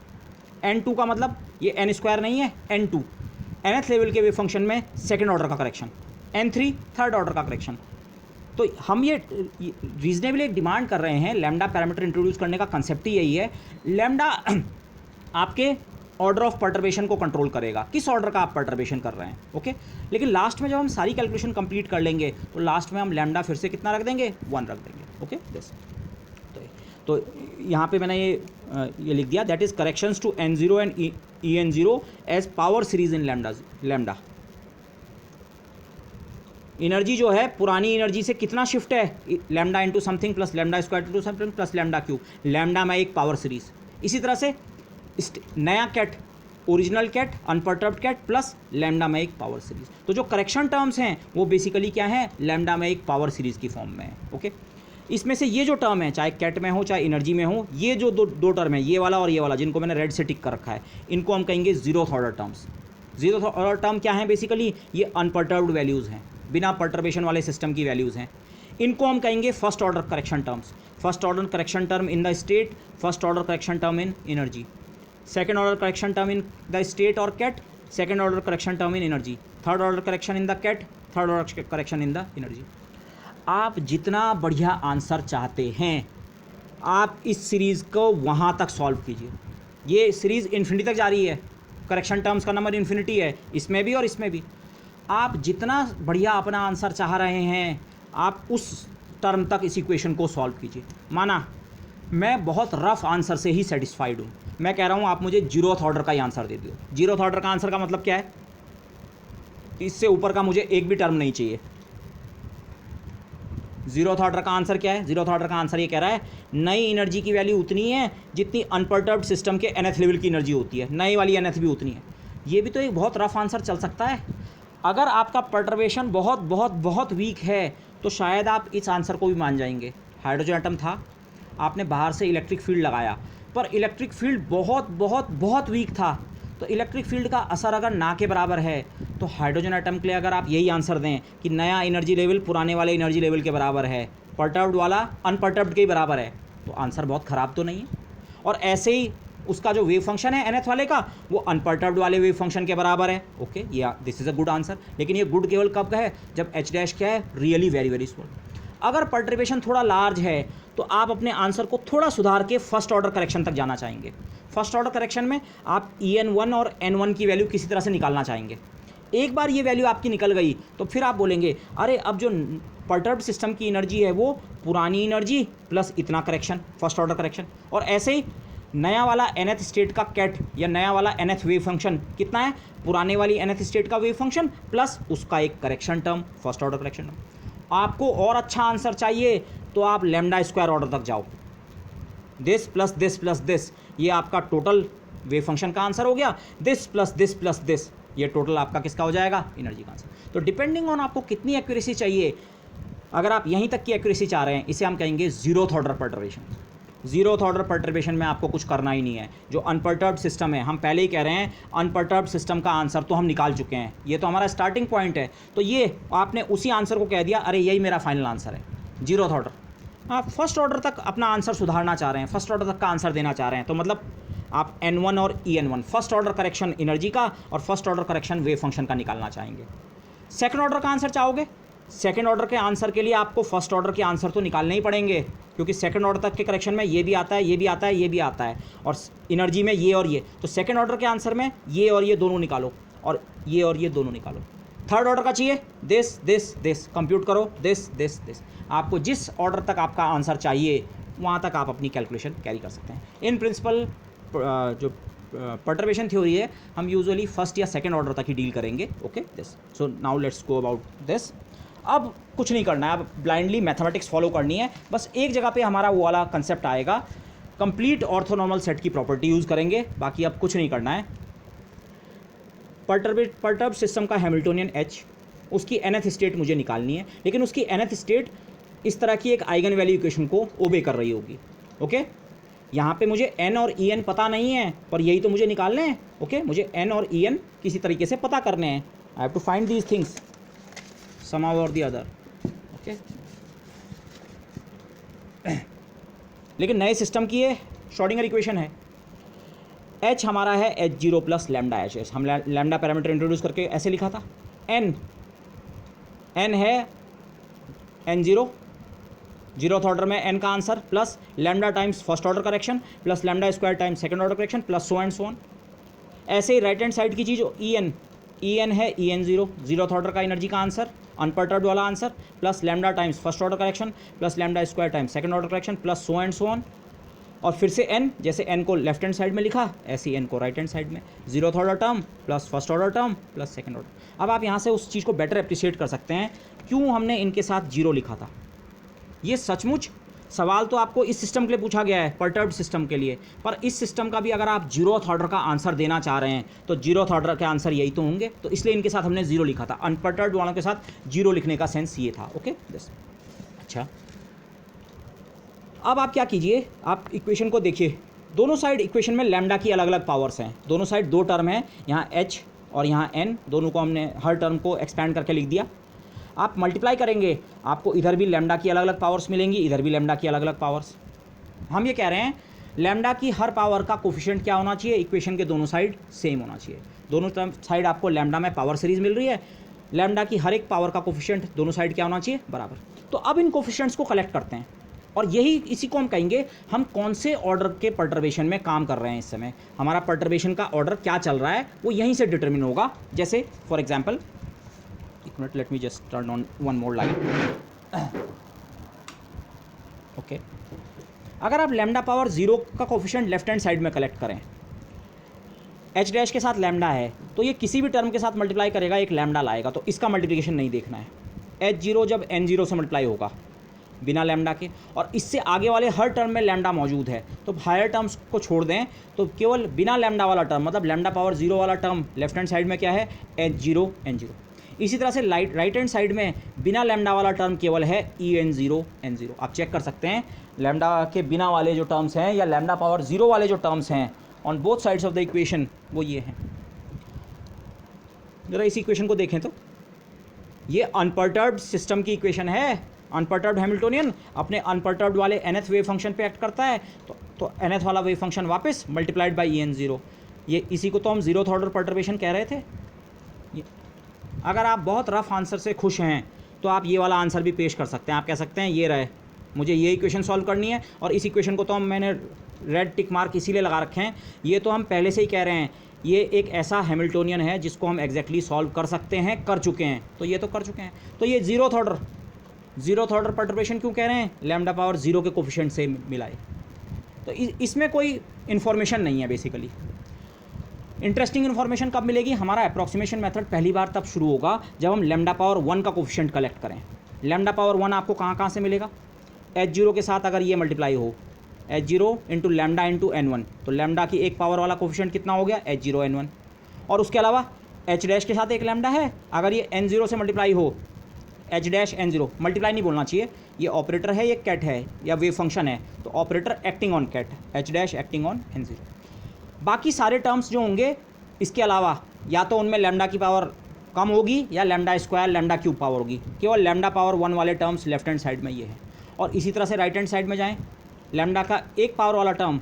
Speaker 1: n2 का मतलब ये n² नहीं है, n2 nth लेवल के वेव फंक्शन में सेकंड ऑर्डर का करेक्शन, n3 थर्ड ऑर्डर का करेक्शन। तो हम ये रीजनेबली एक डिमांड कर रहे हैं, लैम्डा पैरामीटर इंट्रोड्यूस करने का कंसेप्ट ही यही है। लैम्डा आपके ऑर्डर ऑफ पर्टर्बेशन को कंट्रोल करेगा, किस ऑर्डर का आप पर्टर्बेशन कर रहे हैं, ओके। लेकिन लास्ट में जब हम सारी कैलकुलेशन कंप्लीट कर लेंगे तो लास्ट में हम लैम्डा फिर से कितना रख देंगे, 1 रख देंगे, ओके दिस। तो यहाँ पे मैंने ये लिख दिया, that is corrections to n0 and EN0 as power series in lambda. Energy जो है पुरानी एनर्जी से कितना शिफ्ट है, lambda into something plus lambda square into something plus lambda cube, lambda में एक पावर सीरीज। इसी तरह से नया ket, original ket, unperturbed ket plus lambda में एक पावर सीरीज। तो जो करेक्शन टर्म्स हैं वो बेसिकली क्या है, लैम्डा में एक पावर सीरीज की फॉर्म में है, ओके। इसमें से ये जो टर्म है, चाहे कैट में हो चाहे एनर्जी में हो, ये जो दो टर्म है, ये वाला और ये वाला, जिनको मैंने रेड से टिक कर रखा है, इनको हम कहेंगे zeroth order terms. Zeroth order term क्या है, बेसिकली ये अनपर्टर्ब्ड वैल्यूज़ हैं, बिना पर्टर्बेशन वाले सिस्टम की वैल्यूज़ हैं। इनको हम कहेंगे first order correction terms. First order correction term in the state, first order correction term in energy, second order correction term in the state और ket, second order correction term in energy, third order correction in the ket, third order correction in the energy. आप जितना बढ़िया answer चाहते हैं, आप इस series को वहाँ तक सॉल्व कीजिए। ये सीरीज़ इन्फिनिटी तक जा रही है, करेक्शन टर्म्स का नंबर इन्फिनिटी है, इसमें भी और इसमें भी। आप जितना बढ़िया अपना आंसर चाह रहे हैं, आप उस टर्म तक इस इक्वेशन को सॉल्व कीजिए। माना मैं बहुत रफ आंसर से ही सेटिस्फाइड हूँ, मैं कह रहा हूँ आप मुझे जीरोथ ऑर्डर का ही आंसर दे दो। जीरोथ ऑर्डर का आंसर का मतलब क्या है, इससे ऊपर का मुझे एक भी टर्म नहीं चाहिए। जीरोथ ऑर्डर का आंसर क्या है, जीरोथ ऑर्डर का आंसर ये कह रहा है नई एनर्जी की वैल्यू उतनी है जितनी अनपर्टर्ब्ड सिस्टम के nth लेवल की एनर्जी होती है, नई वाली nth भी उतनी है। ये भी तो एक बहुत रफ आंसर चल सकता है। अगर आपका पर्टर्बेशन बहुत बहुत बहुत वीक है तो शायद आप इस आंसर को भी मान जाएंगे। हाइड्रोजन एटम था, आपने बाहर से इलेक्ट्रिक फील्ड लगाया, पर इलेक्ट्रिक फील्ड बहुत बहुत बहुत वीक था, तो इलेक्ट्रिक फील्ड का असर अगर ना के बराबर है, तो हाइड्रोजन एटम के लिए अगर आप यही आंसर दें कि नया एनर्जी लेवल पुराने वाले एनर्जी लेवल के बराबर है, पर्टर्ब्ड वाला अनपर्टर्ब्ड के ही बराबर है, तो आंसर बहुत ख़राब तो नहीं है। और ऐसे ही उसका जो वेव फंक्शन है nth वाले का, वो अनपर्टर्ब्ड वाले वेव फंक्शन के बराबर है, ओके, या this is a good answer. लेकिन ये गुड केवल कब का है, जब h डैश क्या है, रियली वेरी वेरी स्मॉल। अगर पर्टर्बेशन थोड़ा लार्ज है तो आप अपने आंसर को थोड़ा सुधार के फर्स्ट ऑर्डर करेक्शन तक जाना चाहेंगे। फर्स्ट ऑर्डर करेक्शन में आप EN1 और N1 की वैल्यू किसी तरह से निकालना चाहेंगे। एक बार ये वैल्यू आपकी निकल गई तो फिर आप बोलेंगे अरे अब जो पर्टर्ब्ड सिस्टम की एनर्जी है वो पुरानी एनर्जी प्लस इतना करेक्शन, फर्स्ट ऑर्डर करेक्शन। और ऐसे ही नया वाला nth स्टेट का कैट या नया वाला nth वेव फंक्शन कितना है, पुराने वाली nth स्टेट का वेव फंक्शन प्लस उसका एक correction term, first order correction term. आपको और अच्छा आंसर चाहिए तो आप लैम्डा स्क्वायर ऑर्डर तक जाओ, this plus this plus this, ये आपका टोटल वेव फंक्शन का आंसर हो गया। This plus this plus this, ये टोटल आपका किसका हो जाएगा, एनर्जी का आंसर। तो डिपेंडिंग ऑन आपको कितनी एक्यूरेसी चाहिए, अगर आप यहीं तक की एक्यूरेसी चाह रहे हैं, इसे हम कहेंगे zeroth order perturbation. Zeroth order perturbation में आपको कुछ करना ही नहीं है। जो अनपर्टर्ब्ड सिस्टम है, हम पहले ही कह रहे हैं अनपर्टर्ब्ड सिस्टम का आंसर तो हम निकाल चुके हैं, ये तो हमारा स्टार्टिंग पॉइंट है। तो ये आपने उसी आंसर को कह दिया, अरे यही मेरा फाइनल आंसर है, जीरोथ ऑर्डर। आप फर्स्ट ऑर्डर तक अपना आंसर सुधारना चाह रहे हैं, फर्स्ट ऑर्डर तक का आंसर देना चाह रहे हैं, तो मतलब आप N1 और EN1 first order correction energy का और first order correction wave function का निकालना चाहेंगे। सेकंड ऑर्डर का आंसर चाहोगे, सेकंड ऑर्डर के आंसर के लिए आपको फर्स्ट ऑर्डर के आंसर तो निकालने ही पड़ेंगे। क्योंकि सेकंड ऑर्डर तक के करेक्शन में ये भी आता है, ये भी आता है, ये भी आता है, और एनर्जी में ये और ये, तो सेकंड ऑर्डर के आंसर में ये और ये दोनों निकालो और ये और ये दोनों निकालो। थर्ड ऑर्डर का चाहिए दिस दिस दिस, कंप्यूट करो दिस दिस दिस। आपको जिस ऑर्डर तक आपका आंसर चाहिए वहाँ तक आप अपनी कैलकुलेशन कैरी कर सकते हैं। इन प्रिंसिपल जो परटर्बेशन थ्योरी है हम यूजुअली फर्स्ट या सेकंड ऑर्डर तक ही डील करेंगे। Okay this, so now let's go about this. अब कुछ नहीं करना है, अब ब्लाइंडली मैथमेटिक्स फॉलो करनी है। बस एक जगह पे हमारा वो वाला कंसेप्ट आएगा, कंप्लीट ऑर्थोनॉर्मल सेट की प्रॉपर्टी यूज़ करेंगे, बाकी अब कुछ नहीं करना है। परटर्ब सिस्टम का हैमिल्टोनियन एच, उसकी nth स्टेट मुझे निकालनी है, लेकिन उसकी nth स्टेट इस तरह की एक आइगन वैल्यू इक्वेशन को ओबे कर रही होगी। ओके, यहाँ पे मुझे n और en पता नहीं है, पर यही तो मुझे निकालने हैं। ओके, मुझे n और en किसी तरीके से पता करने हैं। I have to find these things somehow or the other। Okay, लेकिन नए सिस्टम की ये श्रोडिंगर इक्वेशन है। h हमारा है h0 प्लस लैम्डा एच, हम लैम्डा पैरामीटर इंट्रोड्यूस करके ऐसे लिखा था। n है n0, जीरोथ ऑर्डर में n का answer, plus lambda times first order correction, plus lambda square times second order correction, plus so and so on. ऐसे ही right hand side की चीज़ en है en0, जीरोथ ऑर्डर का energy का answer, unperturbed वाला answer, plus lambda times first order correction, plus lambda square times second order correction, plus so and so on. और फिर से n, जैसे n को लेफ्ट हैंड साइड में लिखा ऐसे ही n को राइट हैंड साइड में, zeroth order term plus first order term plus second order. अब आप यहाँ से उस चीज़ को बेटर एप्रिशिएट कर सकते हैं क्यों हमने इनके साथ जीरो लिखा था। ये सचमुच सवाल तो आपको इस सिस्टम के लिए पूछा गया है, परटर्ब्ड सिस्टम के लिए, पर इस सिस्टम का भी अगर आप जीरोथ ऑर्डर का आंसर देना चाह रहे हैं तो जीरोथ ऑर्डर के आंसर यही तो होंगे, तो इसलिए इनके साथ हमने जीरो लिखा था। अनपर्टर्ब्ड वालों के साथ जीरो लिखने का सेंस ये था। ओके दिस, अच्छा, अब आप क्या कीजिए, आप इक्वेशन को देखिए, दोनों साइड इक्वेशन में लैम्डा की अलग अलग पावर्स हैं, दोनों साइड दो टर्म हैं, यहाँ h और यहाँ n, दोनों को हमने हर टर्म को एक्सपैंड करके लिख दिया। आप मल्टीप्लाई करेंगे, आपको इधर भी लैम्डा की अलग अलग पावर्स मिलेंगी, इधर भी लैम्डा की अलग अलग पावर्स। हम ये कह रहे हैं लैम्डा की हर पावर का कोफिशिएंट क्या होना चाहिए, इक्वेशन के दोनों साइड सेम होना चाहिए। दोनों साइड आपको लैम्डा में पावर सीरीज मिल रही है, लैम्डा की हर एक पावर का कोफिशिएंट दोनों साइड क्या होना चाहिए, बराबर। तो अब इन कोफिशिएंट्स को कलेक्ट करते हैं और यही इसी को हम कहेंगे हम कौन से ऑर्डर के परटर्बेशन में काम कर रहे हैं। इस समय हमारा परटर्बेशन का ऑर्डर क्या चल रहा है वो यहीं से डिटरमिन होगा। जैसे फॉर एग्जांपल, एक minute, late me just turn on one more light. Okay, अगर आप लैम्डा पावर 0 का कोफिशिएंट लेफ्ट हैंड साइड में कलेक्ट करें, h डैश के साथ लैम्डा है तो ये किसी भी टर्म के साथ मल्टीप्लाई करेगा, एक लैम्डा लाएगा, तो इसका मल्टीप्लिकेशन नहीं देखना है। h0 जब n0 से मल्टीप्लाई होगा बिना लैम्डा के, और इससे आगे वाले हर टर्म में लैम्डा मौजूद है, तो हायर टर्म्स को छोड़ दें तो केवल बिना लैम्डा वाला टर्म, मतलब लैम्डा पावर 0 वाला टर्म लेफ्ट हैंड साइड में क्या है, h0 n0। इसी तरह से राइट हैंड साइड में बिना लैम्डा वाला टर्म केवल है en0 n0। आप चेक कर सकते हैं लैम्डा के बिना वाले जो टर्म्स हैं या लैम्डा पावर 0 वाले जो टर्म्स हैं on both sides of the equation वो ये हैं। जरा इस इक्वेशन को देखें तो ये अनपर्टर्ब्ड सिस्टम की इक्वेशन है। अनपर्टर्ब्ड हैमिल्टोनियन अपने अनपर्टर्ब्ड वाले nth वेव फंक्शन पे एक्ट करता है, तो nth वाला वेव फंक्शन वापस मल्टीप्लाइड बाई en0। ये इसी को तो हम जीरोथ ऑर्डर परटर्बेशन कह रहे थे। अगर आप बहुत रफ आंसर से खुश हैं तो आप ये वाला आंसर भी पेश कर सकते हैं। आप कह सकते हैं ये रहे, मुझे ये इक्वेशन सॉल्व करनी है, और इस इक्वेशन को तो मैंने रेड टिक मार्क इसीलिए लगा रखे हैं, ये तो हम पहले से ही कह रहे हैं ये एक ऐसा हैमिल्टोनियन है जिसको हम एग्जैक्टली सॉल्व कर सकते हैं, कर चुके हैं, तो ये तो कर चुके हैं। तो ये जीरोथ ऑर्डर परटर्बेशन क्यों कह रहे हैं, लैम्डा पावर 0 के कोफिशिएंट से मिलाए, तो इसमें कोई इन्फॉर्मेशन नहीं है बेसिकली। इंटरेस्टिंग इन्फॉर्मेशन कब मिलेगी, हमारा अप्रॉक्सीमेशन मेथड पहली बार तब शुरू होगा जब हम लैम्डा पावर 1 का कोफिशिएंट कलेक्ट करें। लैम्डा पावर 1 आपको कहाँ से मिलेगा, h0 के साथ अगर ये मल्टीप्लाई हो, h0 into lambda into n1, तो लैम्डा की एक पावर वाला कोफिशिएंट कितना हो गया, h0 n1। और उसके अलावा h डैश के साथ एक लैम्डा है, अगर ये n0 से मल्टीप्लाई हो, h डैश n0, मल्टीप्लाई नहीं बोलना चाहिए, ये ऑपरेटर है, ये कैट है या वेव फंक्शन है, तो operator acting on ket, h dash acting on n0। बाकी सारे टर्म्स जो होंगे इसके अलावा या तो उनमें लैम्डा की पावर कम होगी या lambda square lambda cube power होगी, केवल लैम्डा पावर 1 वाले टर्म्स लेफ्ट हैंड साइड में ये है। और इसी तरह से राइट हैंड साइड में जाएं, लैम्डा का एक पावर वाला term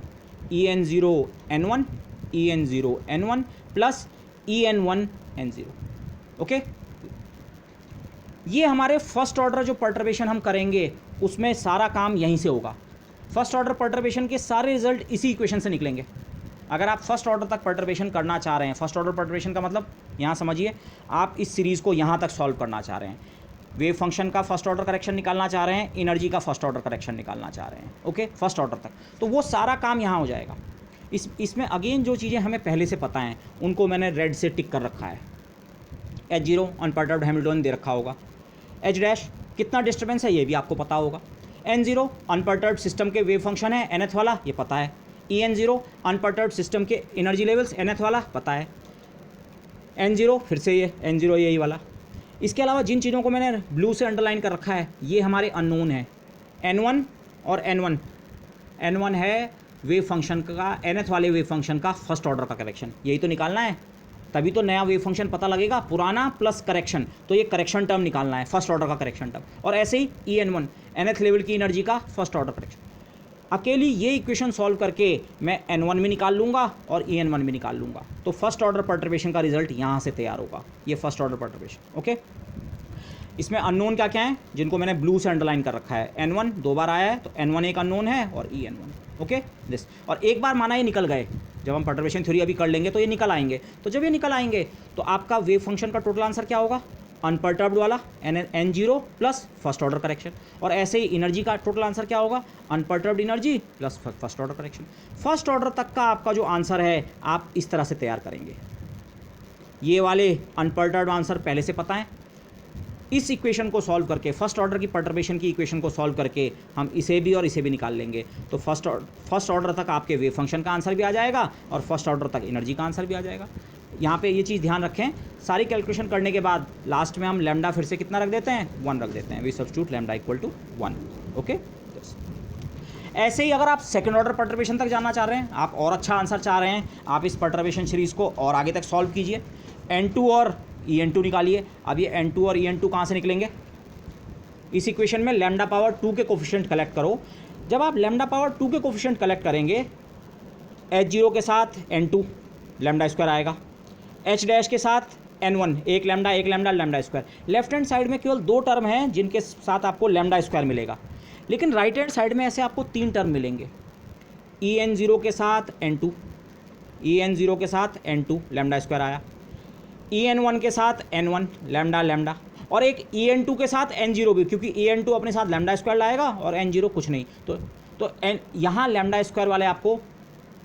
Speaker 1: en0 n1 plus en1 n0। Okay, ये हमारे फर्स्ट ऑर्डर जो परटर्बेशन हम करेंगे उसमें सारा काम यहीं से होगा। फर्स्ट ऑर्डर पर्टर्बेशन के सारे रिजल्ट इसी इक्वेशन से निकलेंगे। अगर आप फर्स्ट ऑर्डर तक पर्टर्बेशन करना चाह रहे हैं, फर्स्ट ऑर्डर पर्टर्बेशन का मतलब यहाँ समझिए, आप इस सीरीज़ को यहाँ तक सॉल्व करना चाह रहे हैं, वेव फंक्शन का फर्स्ट ऑर्डर करेक्शन निकालना चाह रहे हैं, एनर्जी का फर्स्ट ऑर्डर करेक्शन निकालना चाह रहे हैं, ओके, फर्स्ट ऑर्डर तक, तो वो सारा काम यहाँ हो जाएगा। इसमें अगेन जो चीज़ें हमें पहले से पता हैं उनको मैंने रेड से टिक कर रखा है। H0 अनपर्टर्ब्ड हैमिल्टन दे रखा होगा, H डैश कितना डिस्टर्बेंस है ये भी आपको पता होगा, N0 अनपर्टर्ब्ड सिस्टम के वेव फंक्शन है nth वाला, ये पता है, En0 अनपर्टर्ब्ड सिस्टम के एनर्जी लेवल्स nth वाला पता है, N0 फिर से ये N0 यही वाला। इसके अलावा जिन चीज़ों को मैंने ब्लू से अंडरलाइन कर रखा है ये हमारे अननोन है, N1 और N1। N1 है वेव फंक्शन का, nth वाले वेव फंक्शन का फर्स्ट ऑर्डर का करेक्शन, यही तो निकालना है, तभी तो नया वेव फंक्शन पता लगेगा, पुराना प्लस करेक्शन, तो ये करेक्शन टर्म निकालना है, फर्स्ट ऑर्डर का करेक्शन टर्म। और ऐसे ही En1 nth लेवल की एनर्जी का फर्स्ट ऑर्डर करेक्शन। अकेली ये इक्वेशन सॉल्व करके मैं N1 भी निकाल लूँगा और En1 भी निकाल लूँगा, तो फर्स्ट ऑर्डर पर्टर्बेशन का रिजल्ट यहाँ से तैयार होगा, ये फर्स्ट ऑर्डर पर्टर्बेशन, ओके। इसमें अननोन क्या क्या है जिनको मैंने ब्लू से अंडरलाइन कर रखा है, N1 दो बार आया है तो N1 एक अननोन है और En1, ओके दिस। और एक बार माना ये निकल गए, जब हम पर्टर्बेशन थ्योरी अभी कर लेंगे तो ये निकल आएंगे, तो जब ये निकल आएंगे तो आपका वेव फंक्शन का टोटल आंसर क्या होगा, अनपर्टर्ब्ड वाला N0 plus first order correction. और ऐसे ही एनर्जी का टोटल आंसर क्या होगा, unperturbed energy plus first order correction. First order तक का आपका जो आंसर है आप इस तरह से तैयार करेंगे। ये वाले अनपर्टर्ब्ड आंसर पहले से पता है, इस इक्वेशन को सॉल्व करके, फर्स्ट ऑर्डर की पर्टर्बेशन की इक्वेशन को सॉल्व करके हम इसे भी और इसे भी निकाल लेंगे, तो फर्स्ट ऑर्डर तक आपके वेव फंक्शन का आंसर भी आ जाएगा और फर्स्ट ऑर्डर तक एनर्जी का आंसर भी आ जाएगा। यहाँ पे ये चीज़ ध्यान रखें, सारी कैलकुलेशन करने के बाद लास्ट में हम लैम्डा फिर से कितना रख देते हैं, 1 रख देते हैं, we substitute lambda equal to 1, okay. ऐसे ही अगर आप सेकंड ऑर्डर पर्टर्बेशन तक जाना चाह रहे हैं, आप और अच्छा आंसर चाह रहे हैं, आप इस पर्टर्बेशन सीरीज़ को और आगे तक सॉल्व कीजिए, N2 और En2 निकालिए। अब ये N2 और En2 कहाँ से निकलेंगे, इस इक्वेशन में लैम्डा पावर 2 के कोफिशिएंट कलेक्ट करो। जब आप लैम्डा पावर 2 के कोफिशिएंट कलेक्ट करेंगे, H0 के साथ N2 लैम्डा स्क्वायर आएगा, H डैश के साथ N1 एक lambda lambda square. Left hand side में केवल 2 टर्म हैं जिनके साथ आपको लैम्डा स्क्वायर मिलेगा, लेकिन राइट हैंड साइड में ऐसे आपको 3 टर्म मिलेंगे, En0 के साथ N2, En0 के साथ N2 लैम्डा स्क्वायर आया, En1 के साथ N1 लैम्डा लैम्डा, और एक En2 के साथ N0 भी, क्योंकि En2 अपने साथ लैम्डा स्क्वायर लाएगा और N0 कुछ नहीं, तो यहाँ लैम्डा स्क्वायर वाले आपको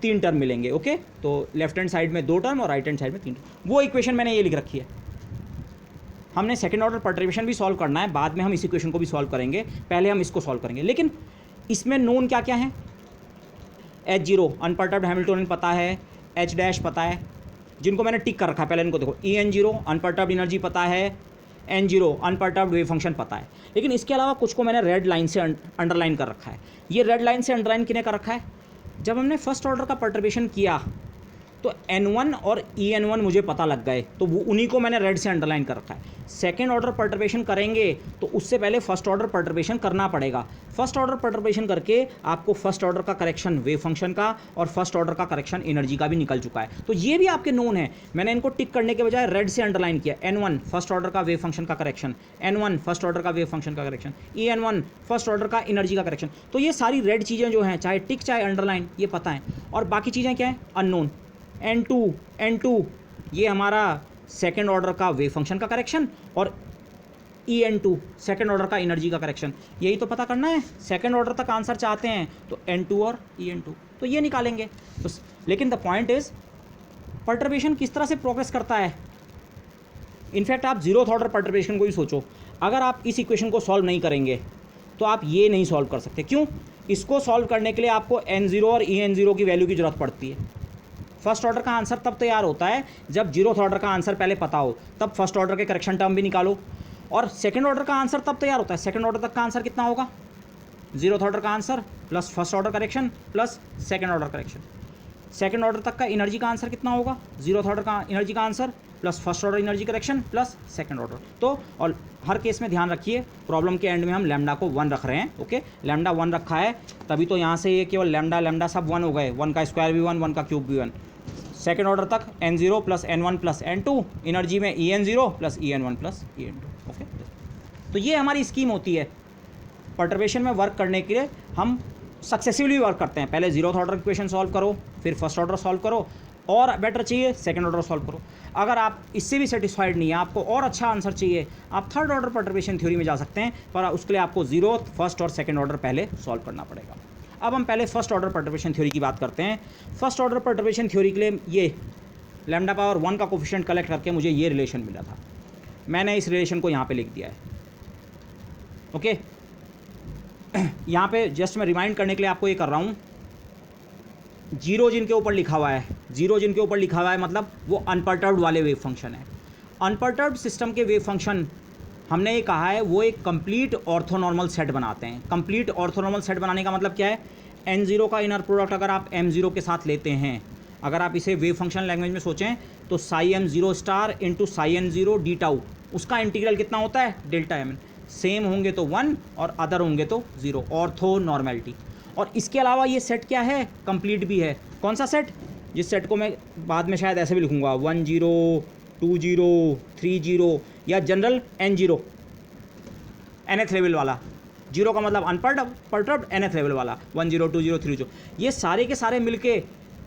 Speaker 1: 3 टर्म मिलेंगे, ओके। तो लेफ्ट हैंड साइड में 2 टर्म और राइट हैंड साइड में 3 टर्म। वो इक्वेशन मैंने ये लिख रखी है। हमने सेकंड ऑर्डर पर्टर्बेशन भी सॉल्व करना है, बाद में हम इस इक्वेशन को भी सॉल्व करेंगे, पहले हम इसको सॉल्व करेंगे। लेकिन इसमें नोन क्या क्या है, H0 अनपर्टर्ब्ड हैमिल्टोनियन पता है, H डैश पता है, जिनको मैंने टिक कर रखा है, पहले इनको देखो, En0 अनपर्टर्ब्ड एनर्जी पता है, N0 अनपर्टर्ब्ड वेव फंक्शन पता है। लेकिन इसके अलावा कुछ को मैंने रेड लाइन से अंडरलाइन कर रखा है। ये रेड लाइन से अंडरलाइन किने कर रखा है, जब हमने फर्स्ट ऑर्डर का पर्टर्बेशन किया तो N1 और En1 मुझे पता लग गए, तो वो उन्हीं को मैंने रेड से अंडरलाइन कर रखा है। सेकेंड ऑर्डर पर्टर्बेशन करेंगे तो उससे पहले फर्स्ट ऑर्डर पर्टर्बेशन करना पड़ेगा। फर्स्ट ऑर्डर पर्टर्बेशन करके आपको फर्स्ट ऑर्डर का करेक्शन वेव फंक्शन का और फर्स्ट ऑर्डर का करेक्शन एनर्जी का भी निकल चुका है, तो ये भी आपके नोन है। मैंने इनको टिक करने के बजाय रेड से अंडरलाइन किया, N1 फर्स्ट ऑर्डर का वेव फंक्शन का करेक्शन, N1 फर्स्ट ऑर्डर का वेव फंक्शन का करेक्शन, En1 फर्स्ट ऑर्डर का एनर्जी का करेक्शन। तो ये सारी रेड चीज़ें जो हैं, चाहे टिक चाहे अंडरलाइन, ये पता है। और बाकी चीज़ें क्या है, अननोन। N2 ये हमारा सेकेंड ऑर्डर का वेव फंक्शन का करेक्शन और En2 सेकेंड ऑर्डर का एनर्जी का करेक्शन, यही तो पता करना है। सेकेंड ऑर्डर तक आंसर चाहते हैं तो N2 और En2 तो ये निकालेंगे बस। लेकिन द पॉइंट इज पर्टर्बेशन किस तरह से प्रोग्रेस करता है। इनफैक्ट आप जीरोथ ऑर्डर पर्टर्बेशन को ही सोचो, अगर आप इस इक्वेशन को सॉल्व नहीं करेंगे तो आप ये नहीं सॉल्व कर सकते। क्यों, इसको सॉल्व करने के लिए आपको N0 और En0 की वैल्यू की जरूरत पड़ती है। फर्स्ट ऑर्डर का आंसर तब तैयार होता है जब जीरोथ ऑर्डर का आंसर पहले पता हो, तब फर्स्ट ऑर्डर के करेक्शन टर्म भी निकालो। और सेकंड ऑर्डर का आंसर तब तैयार होता है, सेकंड ऑर्डर तक का आंसर कितना होगा, जीरोथ ऑर्डर का answer plus first order correction plus second order correction. Second order तक का एनर्जी का आंसर कितना होगा, जीरोथ ऑर्डर का एनर्जी का answer plus first order energy correction plus second order. तो और हर केस में ध्यान रखिए, प्रॉब्लम के एंड में हम लैम्डा को 1 रख रहे हैं, ओके। लैम्डा 1 रखा है तभी तो यहाँ से ये केवल लैम्डा सब 1 हो गए, 1 का स्क्वायर भी 1, 1 का क्यूब भी 1। सेकेंड ऑर्डर तक N0 plus N1 plus N2, energy में En0 plus En1 plus En2, okay. तो ये हमारी स्कीम होती है पर्टर्बेशन में वर्क करने के लिए। हम सक्सेसिवली वर्क करते हैं। पहले जीरोथ ऑर्डर इक्वेशन सॉल्व करो, फिर फर्स्ट ऑर्डर सॉल्व करो, और बेटर चाहिए सेकंड ऑर्डर सॉल्व करो। अगर आप इससे भी सेटिस्फाइड नहीं है, आपको और अच्छा आंसर चाहिए, आप थर्ड ऑर्डर परटर्बेशन थ्योरी में जा सकते हैं, पर उसके लिए आपको जीरोथ, फर्स्ट और सेकंड ऑर्डर पहले सॉल्व करना पड़ेगा। अब हम पहले फर्स्ट ऑर्डर परटर्बेशन थ्योरी की बात करते हैं। फर्स्ट ऑर्डर परटर्बेशन थ्योरी के लिए ये लैम्डा पावर 1 का कोफिशिएंट कलेक्ट करके मुझे ये रिलेशन मिला था। मैंने इस रिलेशन को यहाँ पे लिख दिया है। ओके, यहाँ पे जस्ट मैं रिमाइंड करने के लिए आपको ये कर रहा हूँ, जीरो जिनके ऊपर लिखा हुआ है, जीरो जिनके ऊपर लिखा हुआ है मतलब वो अनपर्टर्ब्ड वाले वेव फंक्शन है। अनपर्टर्ब्ड सिस्टम के वेव फंक्शन हमने ये कहा है वो एक कंप्लीट ऑर्थोनॉर्मल सेट बनाते हैं। कंप्लीट ऑर्थोनॉर्मल सेट बनाने का मतलब क्या है, n0 का इनर प्रोडक्ट अगर आप m0 के साथ लेते हैं, अगर आप इसे वेव फंक्शन लैंग्वेज में सोचें तो Sai m0 star into Sai n0 D tau, उसका इंटीग्रल कितना होता है, डेल्टा mn। सेम होंगे तो 1 और अदर होंगे तो 0, ऑर्थो नॉर्मेलिटी। और इसके अलावा ये सेट क्या है, कंप्लीट भी है। कौन सा सेट, जिस सेट को मैं बाद में शायद ऐसे भी लिखूंगा 1 0 2 0 3 0 या जनरल n0 nth लेवल वाला। जीरो का मतलब अनपर्टर्ब्ड, nth लेवल वाला 1 0 2 0 3 0। ये सारे के सारे मिलके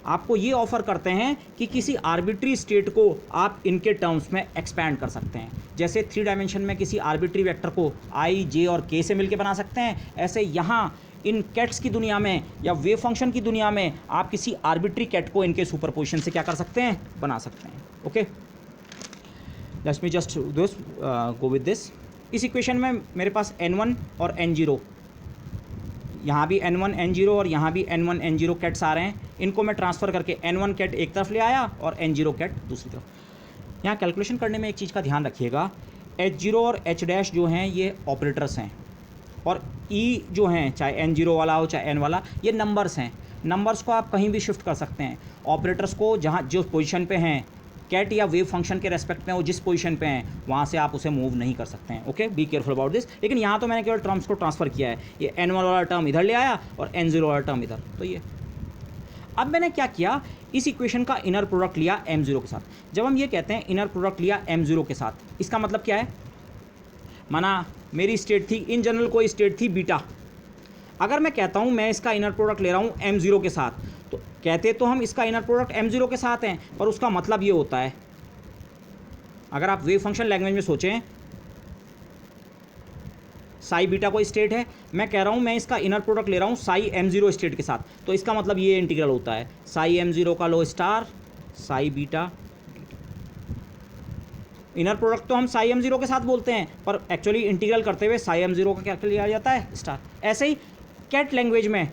Speaker 1: आपको ये ऑफर करते हैं कि किसी आर्बिट्री स्टेट को आप इनके टर्म्स में एक्सपैंड कर सकते हैं। जैसे 3 डायमेंशन में किसी आर्बिट्री वेक्टर को i, j और k से मिलके बना सकते हैं, ऐसे यहाँ इन कैट्स की दुनिया में या वेव फंक्शन की दुनिया में आप किसी आर्बिट्री कैट को इनके सुपरपोजिशन से क्या कर सकते हैं, बना सकते हैं। Okay, let's me just go with this. इस इक्वेशन में मेरे पास n1 और n0, यहाँ भी n1 n0 और यहाँ भी n1 n0 कैट्स आ रहे हैं। इनको मैं ट्रांसफ़र करके n1 कैट एक तरफ ले आया और n0 कैट दूसरी तरफ। यहाँ कैलकुलेशन करने में एक चीज़ का ध्यान रखिएगा, h0 और h डैश जो हैं ये ऑपरेटर्स हैं, और e जो हैं चाहे n0 वाला हो चाहे n वाला, ये नंबर्स हैं। नंबर्स को आप कहीं भी शिफ्ट कर सकते हैं। ऑपरेटर्स को जहाँ जो पोजीशन पे हैं कैट या वेव फंक्शन के रेस्पेक्ट में वो जिस पोजीशन पे हैं वहाँ से आप उसे मूव नहीं कर सकते हैं। Okay, be careful about this. लेकिन यहाँ तो मैंने केवल टर्म्स को ट्रांसफ़र किया है, ये n1 वाला टर्म इधर ले आया और n0 वाला टर्म इधर, तो ये। अब मैंने क्या किया, इस इक्वेशन का इनर प्रोडक्ट लिया m0 के साथ। जब हम ये कहते हैं इनर प्रोडक्ट लिया m0 के साथ, इसका मतलब क्या है, माना मेरी स्टेट थी, इन जनरल कोई स्टेट थी बीटा। अगर मैं कहता हूँ मैं इसका इनर प्रोडक्ट ले रहा हूँ m0 के साथ, तो कहते तो हम इसका इनर प्रोडक्ट m0 के साथ हैं, पर उसका मतलब ये होता है, अगर आप वेव फंक्शन लैंग्वेज में सोचें, साई बीटा कोई स्टेट है, मैं कह रहा हूँ मैं इसका इनर प्रोडक्ट ले रहा हूँ साई m0 स्टेट के साथ, तो इसका मतलब ये इंटीग्रल होता है साई m0 का लो star psi beta. Inner product तो हम साई m0 के साथ बोलते हैं, पर एक्चुअली इंटीग्रल करते हुए साई m0 का क्या लिया जाता है, स्टार। ऐसे ही कैट लैंग्वेज में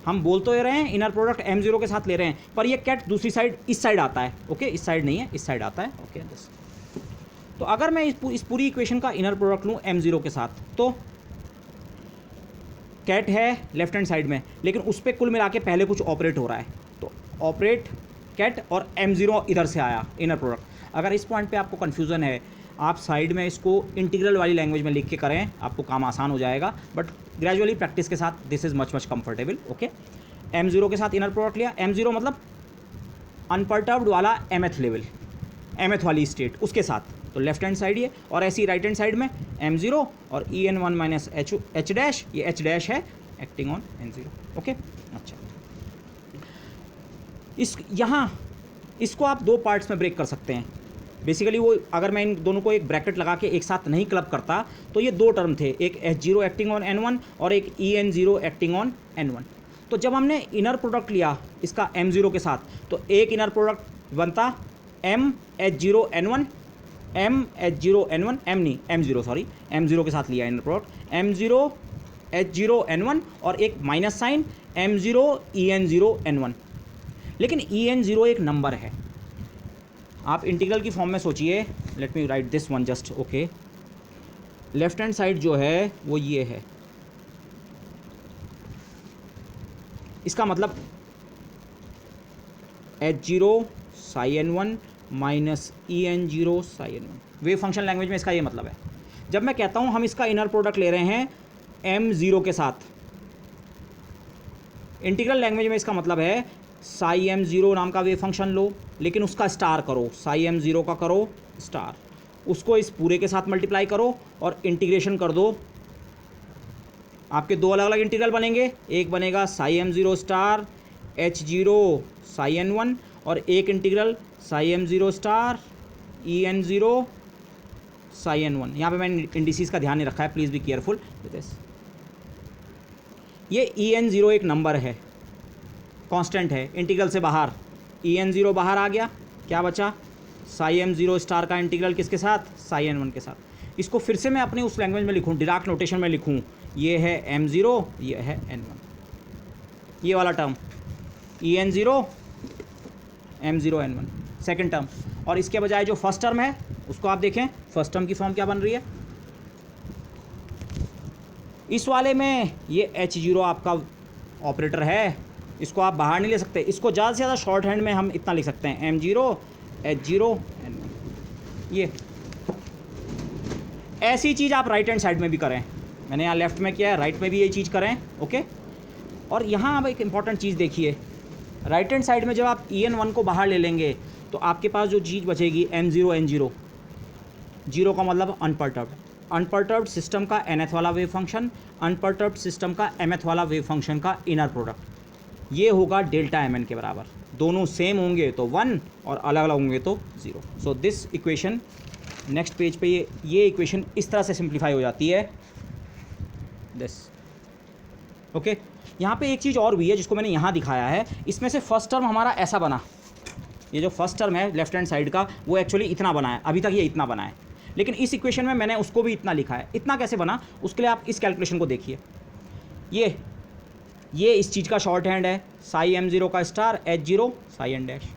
Speaker 1: हम बोल तो ये रहे हैं इनर प्रोडक्ट m0 के साथ ले रहे हैं, पर ये कैट दूसरी साइड इस साइड आता है। ओके, इस साइड नहीं है, इस साइड आता है। ओके, बस। तो अगर मैं इस पूरी इक्वेशन का इनर प्रोडक्ट लूँ m0 के साथ, तो कैट है लेफ्ट हैंड साइड में, लेकिन उस पर कुल मिला के पहले कुछ ऑपरेट हो रहा है, तो ऑपरेट कैट और m0 इधर से आया इनर प्रोडक्ट। अगर इस पॉइंट पे आपको कन्फ्यूज़न है, आप साइड में इसको इंटीग्रल वाली लैंग्वेज में लिख के करें, आपको काम आसान हो जाएगा, बट ग्रेजुअली प्रैक्टिस के साथ this is much comfortable. Okay, m0 के साथ इनर प्रोडक्ट लिया, m0 मतलब अनपर्टर्ब्ड वाला mth लेवल, mth वाली स्टेट, उसके साथ, तो लेफ्ट हैंड साइड ये, और ऐसी राइट हैंड साइड में m0 और en1 माइनस h डैश, ये h डैश है एक्टिंग ऑन n0। ओके, अच्छा, यहाँ इसको आप दो पार्ट्स में ब्रेक कर सकते हैं। बेसिकली वो, अगर मैं इन दोनों को एक ब्रैकेट लगा के एक साथ नहीं क्लब करता, तो ये दो टर्म थे, एक h0 एक्टिंग ऑन n1 और एक en0 एक्टिंग ऑन n1। तो जब हमने इनर प्रोडक्ट लिया इसका m0 के साथ, तो एक इनर प्रोडक्ट बनता m h0 n1, m h0 n1, m नहीं m0 सॉरी, m0 के साथ लिया inner product m0 h0 n1 और एक minus sign m0 en0 n1। लेकिन en0 एक नंबर है, आप इंटीग्रल की फॉर्म में सोचिए। Let me right this one just. Okay, left hand side जो है वो ये है, इसका मतलब h0 Sai n1 minus en0 Sai n1। Wave function language में इसका ये मतलब है। जब मैं कहता हूँ हम इसका इनर प्रोडक्ट ले रहे हैं m0 के साथ, इंटीग्रल लैंग्वेज में इसका मतलब है साई m0 नाम का वेव फंक्शन लो, लेकिन उसका स्टार करो, साई m0 का करो स्टार, उसको इस पूरे के साथ मल्टीप्लाई करो और इंटीग्रेशन कर दो आपके दो अलग अलग इंटीग्रल बनेंगे, एक बनेगा psi m zero star H zero psi n one और एक integral psi m zero star E n zero psi n one. यहाँ पर मैंने इंडिसेस का ध्यान नहीं रखा है, please be careful with this. ये ई एन ज़ीरो एक नंबर है, कांस्टेंट है, इंटीग्रल से बाहर ई एन ज़ीरो बाहर आ गया, क्या बचा साई एम ज़ीरो स्टार का इंटीग्रल किसके साथ, साई एन वन के साथ। इसको फिर से मैं अपने उस लैंग्वेज में लिखूँ, डिराक नोटेशन में लिखूँ, ये है एम ज़ीरो, ये है एन वन, ये वाला term E n zero m zero n one second term. और इसके बजाय जो फर्स्ट टर्म है उसको आप देखें, फर्स्ट टर्म की फॉर्म क्या बन रही है, इस वाले में ये एच जीरो आपका ऑपरेटर है, इसको आप बाहर नहीं ले सकते, इसको ज़्यादा से ज़्यादा शॉर्ट हैंड में हम इतना लिख सकते हैं m zero H zero n one. ये ऐसी चीज़ आप राइट हैंड साइड में भी करें, मैंने यहाँ लेफ्ट में किया है, राइट में भी ये चीज़ करें, ओके। और यहाँ अब एक इम्पॉर्टेंट चीज़ देखिए, राइट हैंड साइड में जब आप ई एन वन को बाहर ले लेंगे तो आपके पास जो चीज़ बचेगी m zero n zero, zero का मतलब अनपर्टर्ब्ड, अनपर्टर्ब्ड सिस्टम का nth वाला वेव फंक्शन, अनपर्टर्ब्ड सिस्टम का mth वाला वेव फंक्शन का इनर प्रोडक्ट, ये होगा डेल्टा mn के बराबर। दोनों सेम होंगे तो 1 और अलग अलग होंगे तो 0। So this equation next page पे ये इक्वेशन इस तरह से सिंप्लीफाई हो जाती है दिस, ओके। यहाँ पे एक चीज़ और भी है जिसको मैंने यहाँ दिखाया है, इसमें से फर्स्ट टर्म हमारा ऐसा बना, ये जो फर्स्ट टर्म है लेफ्ट हैंड साइड का वो एक्चुअली इतना बना है, अभी तक ये इतना बना है, लेकिन इस इक्वेशन में मैंने उसको भी इतना लिखा है। इतना कैसे बना, उसके लिए आप इस कैलकुलेशन को देखिए, ये इस चीज़ का शॉर्ट हैंड है, साई एम ज़ीरो का star H zero psi n dash.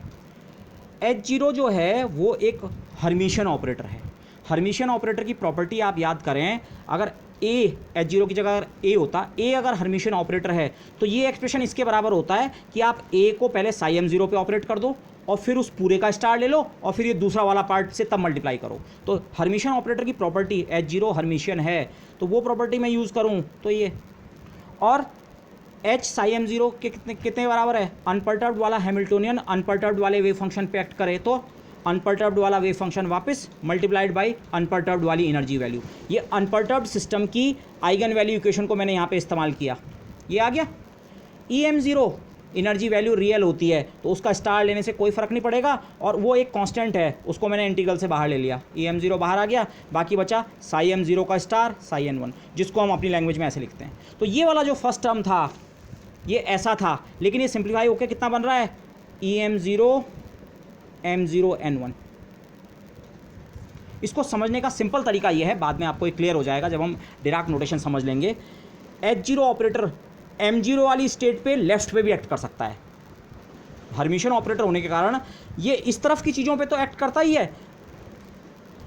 Speaker 1: H zero जो है वो एक हर्मिशियन ऑपरेटर है। हर्मिशियन ऑपरेटर की प्रॉपर्टी आप याद करें, अगर ए एच जीरो की जगह अगर ए होता, ए अगर हर्मिशियन ऑपरेटर है तो ये एक्सप्रेशन इसके बराबर होता है कि आप ए को पहले साई एम ज़ीरो पे ऑपरेट कर दो और फिर उस पूरे का स्टार ले लो और फिर ये दूसरा वाला पार्ट से तब मल्टीप्लाई करो। तो हर्मिशियन ऑपरेटर की प्रॉपर्टी एच जीरो हर्मिशियन है, तो वो प्रॉपर्टी मैं यूज़ करूँ तो ये, और एच साई एम ज़ीरो के कितने बराबर है, अनपर्टर्ब्ड वाला हैमिल्टोनियन अनपर्टर्ब्ड वाले वेव फंक्शन पे एक्ट करे तो अनपर्टर्ब्ड वाला वेव फंक्शन वापस मल्टीप्लाइड बाय अनपर्टर्ब्ड वाली एनर्जी वैल्यू। ये अनपर्टर्ब्ड सिस्टम की आइगन वैल्यू इक्वेशन को मैंने यहाँ पे इस्तेमाल किया, ये आ गया। E m zero energy value real होती है तो उसका स्टार लेने से कोई फ़र्क नहीं पड़ेगा, और वो एक कांस्टेंट है, उसको मैंने इंटीग्रल से बाहर ले लिया, ई एम ज़ीरो बाहर आ गया, बाकी बचा साई एम ज़ीरो का स्टार साई एन वन, जिसको हम अपनी लैंग्वेज में ऐसे लिखते हैं। तो ये वाला जो फर्स्ट टर्म था ये ऐसा था, लेकिन ये सिंप्लीफाई होकर कितना बन रहा है, E m zero m zero n one. इसको समझने का सिंपल तरीका ये है, बाद में आपको ये क्लियर हो जाएगा जब हम डिराक नोटेशन समझ लेंगे। H zero operator m zero वाली स्टेट पे लेफ्ट पे भी एक्ट कर सकता है, हर्मिशियन ऑपरेटर होने के कारण ये इस तरफ की चीज़ों पे तो एक्ट करता ही है।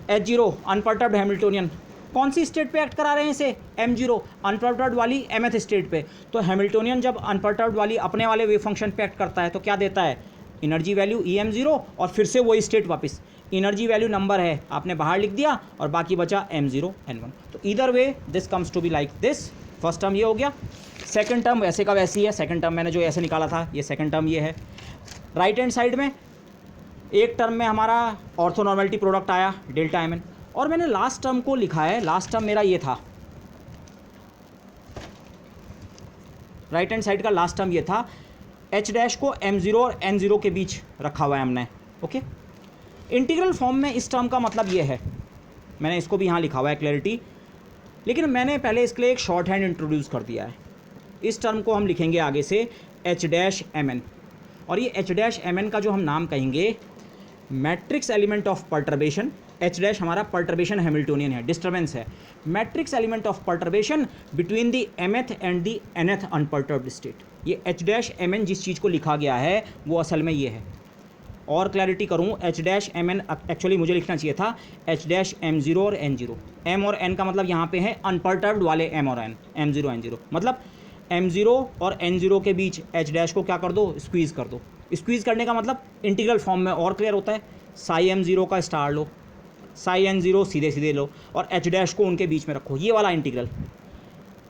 Speaker 1: एच जीरो अनपर्टर्ब्ड हैमिल्टोनियन, कौन सी स्टेट पे एक्ट करा रहे हैं इसे, एम जीरो अनपर्टर्ब्ड वाली mth स्टेट पे। तो हैमिल्टोनियन जब अनपर्टर्ब्ड वाली अपने वाले वेव फंक्शन पे एक्ट करता है तो क्या देता है, energy value E m zero और फिर से वही स्टेट वापस, एनर्जी वैल्यू नंबर है आपने बाहर लिख दिया और बाकी बचा एम ज़ीरो एन वन। तो either way this comes to be like this. First term ये हो गया, सेकंड टर्म वैसे का वैसी है, सेकंड टर्म मैंने जो ऐसे निकाला था ये सेकंड टर्म ये है। राइट हैंड साइड में एक टर्म में हमारा ऑर्थोनॉर्मलिटी प्रोडक्ट आया डेल्टा एम एन, और मैंने लास्ट टर्म को लिखा है, लास्ट टर्म मेरा ये था, राइट हैंड साइड का लास्ट टर्म ये था, एच डैश को एम ज़ीरो और एन ज़ीरो के बीच रखा हुआ है हमने, ओके। इंटीग्रल फॉर्म में इस टर्म का मतलब ये है, मैंने इसको भी यहाँ लिखा हुआ है क्लैरिटी, लेकिन मैंने पहले इसके लिए एक शॉर्ट हैंड इंट्रोड्यूस कर दिया है। इस टर्म को हम लिखेंगे आगे से एच डैश एम एन, और ये एच डैश एम एन का जो हम नाम कहेंगे matrix element of perturbation. H dash हमारा पर्टर्बेशन हैमिल्टोनियन है, डिस्टर्बेंस है, matrix element of perturbation between the mth and the nth unperturbed state. ये एच डैश एम एन जिस चीज़ को लिखा गया है वो असल में ये है। और क्लैरिटी करूँ, H dash m n actually मुझे लिखना चाहिए था एच डैश एम ज़ीरो और एन ज़ीरो। एम और एन का मतलब यहाँ पे है अनपर्टर्ब्ड वाले एम और n, m zero n zero, मतलब एम ज़ीरो और एन ज़ीरो के बीच एच डैश को क्या कर दो, स्क्वीज़ कर दो। स्क्वीज़ करने का मतलब इंटीग्रल फॉर्म में और क्लियर होता है, साई एम ज़ीरो का स्टार लो, साई एन ज़ीरो सीधे सीधे लो और एच डैश को उनके बीच में रखो, ये वाला integral.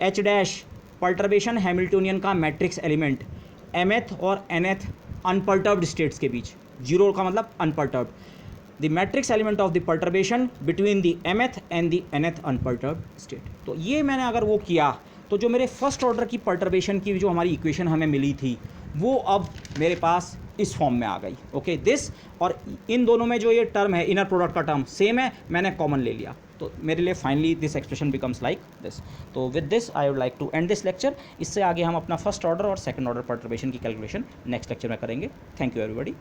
Speaker 1: H dash perturbation Hamiltonian का मैट्रिक्स एलिमेंट mth और nth अनपर्टर्ब्ड स्टेट्स के बीच, जीरो का मतलब unperturbed, the matrix element of the perturbation between the mth and the nth unperturbed state. तो ये मैंने अगर वो किया तो जो मेरे फर्स्ट ऑर्डर की पर्टर्बेशन की जो हमारी इक्वेशन हमें मिली थी वो अब मेरे पास इस फॉर्म में आ गई। ओके दिस, और इन दोनों में जो ये टर्म है इनर प्रोडक्ट का टर्म सेम है, मैंने कॉमन ले लिया, तो मेरे लिए finally this expression becomes like this. तो with this I would like to end this lecture. इससे आगे हम अपना फर्स्ट ऑर्डर और सेकंड ऑर्डर पर्टर्बेशन की कैलकुलेशन नेक्स्ट लेक्चर में करेंगे। Thank you everybody.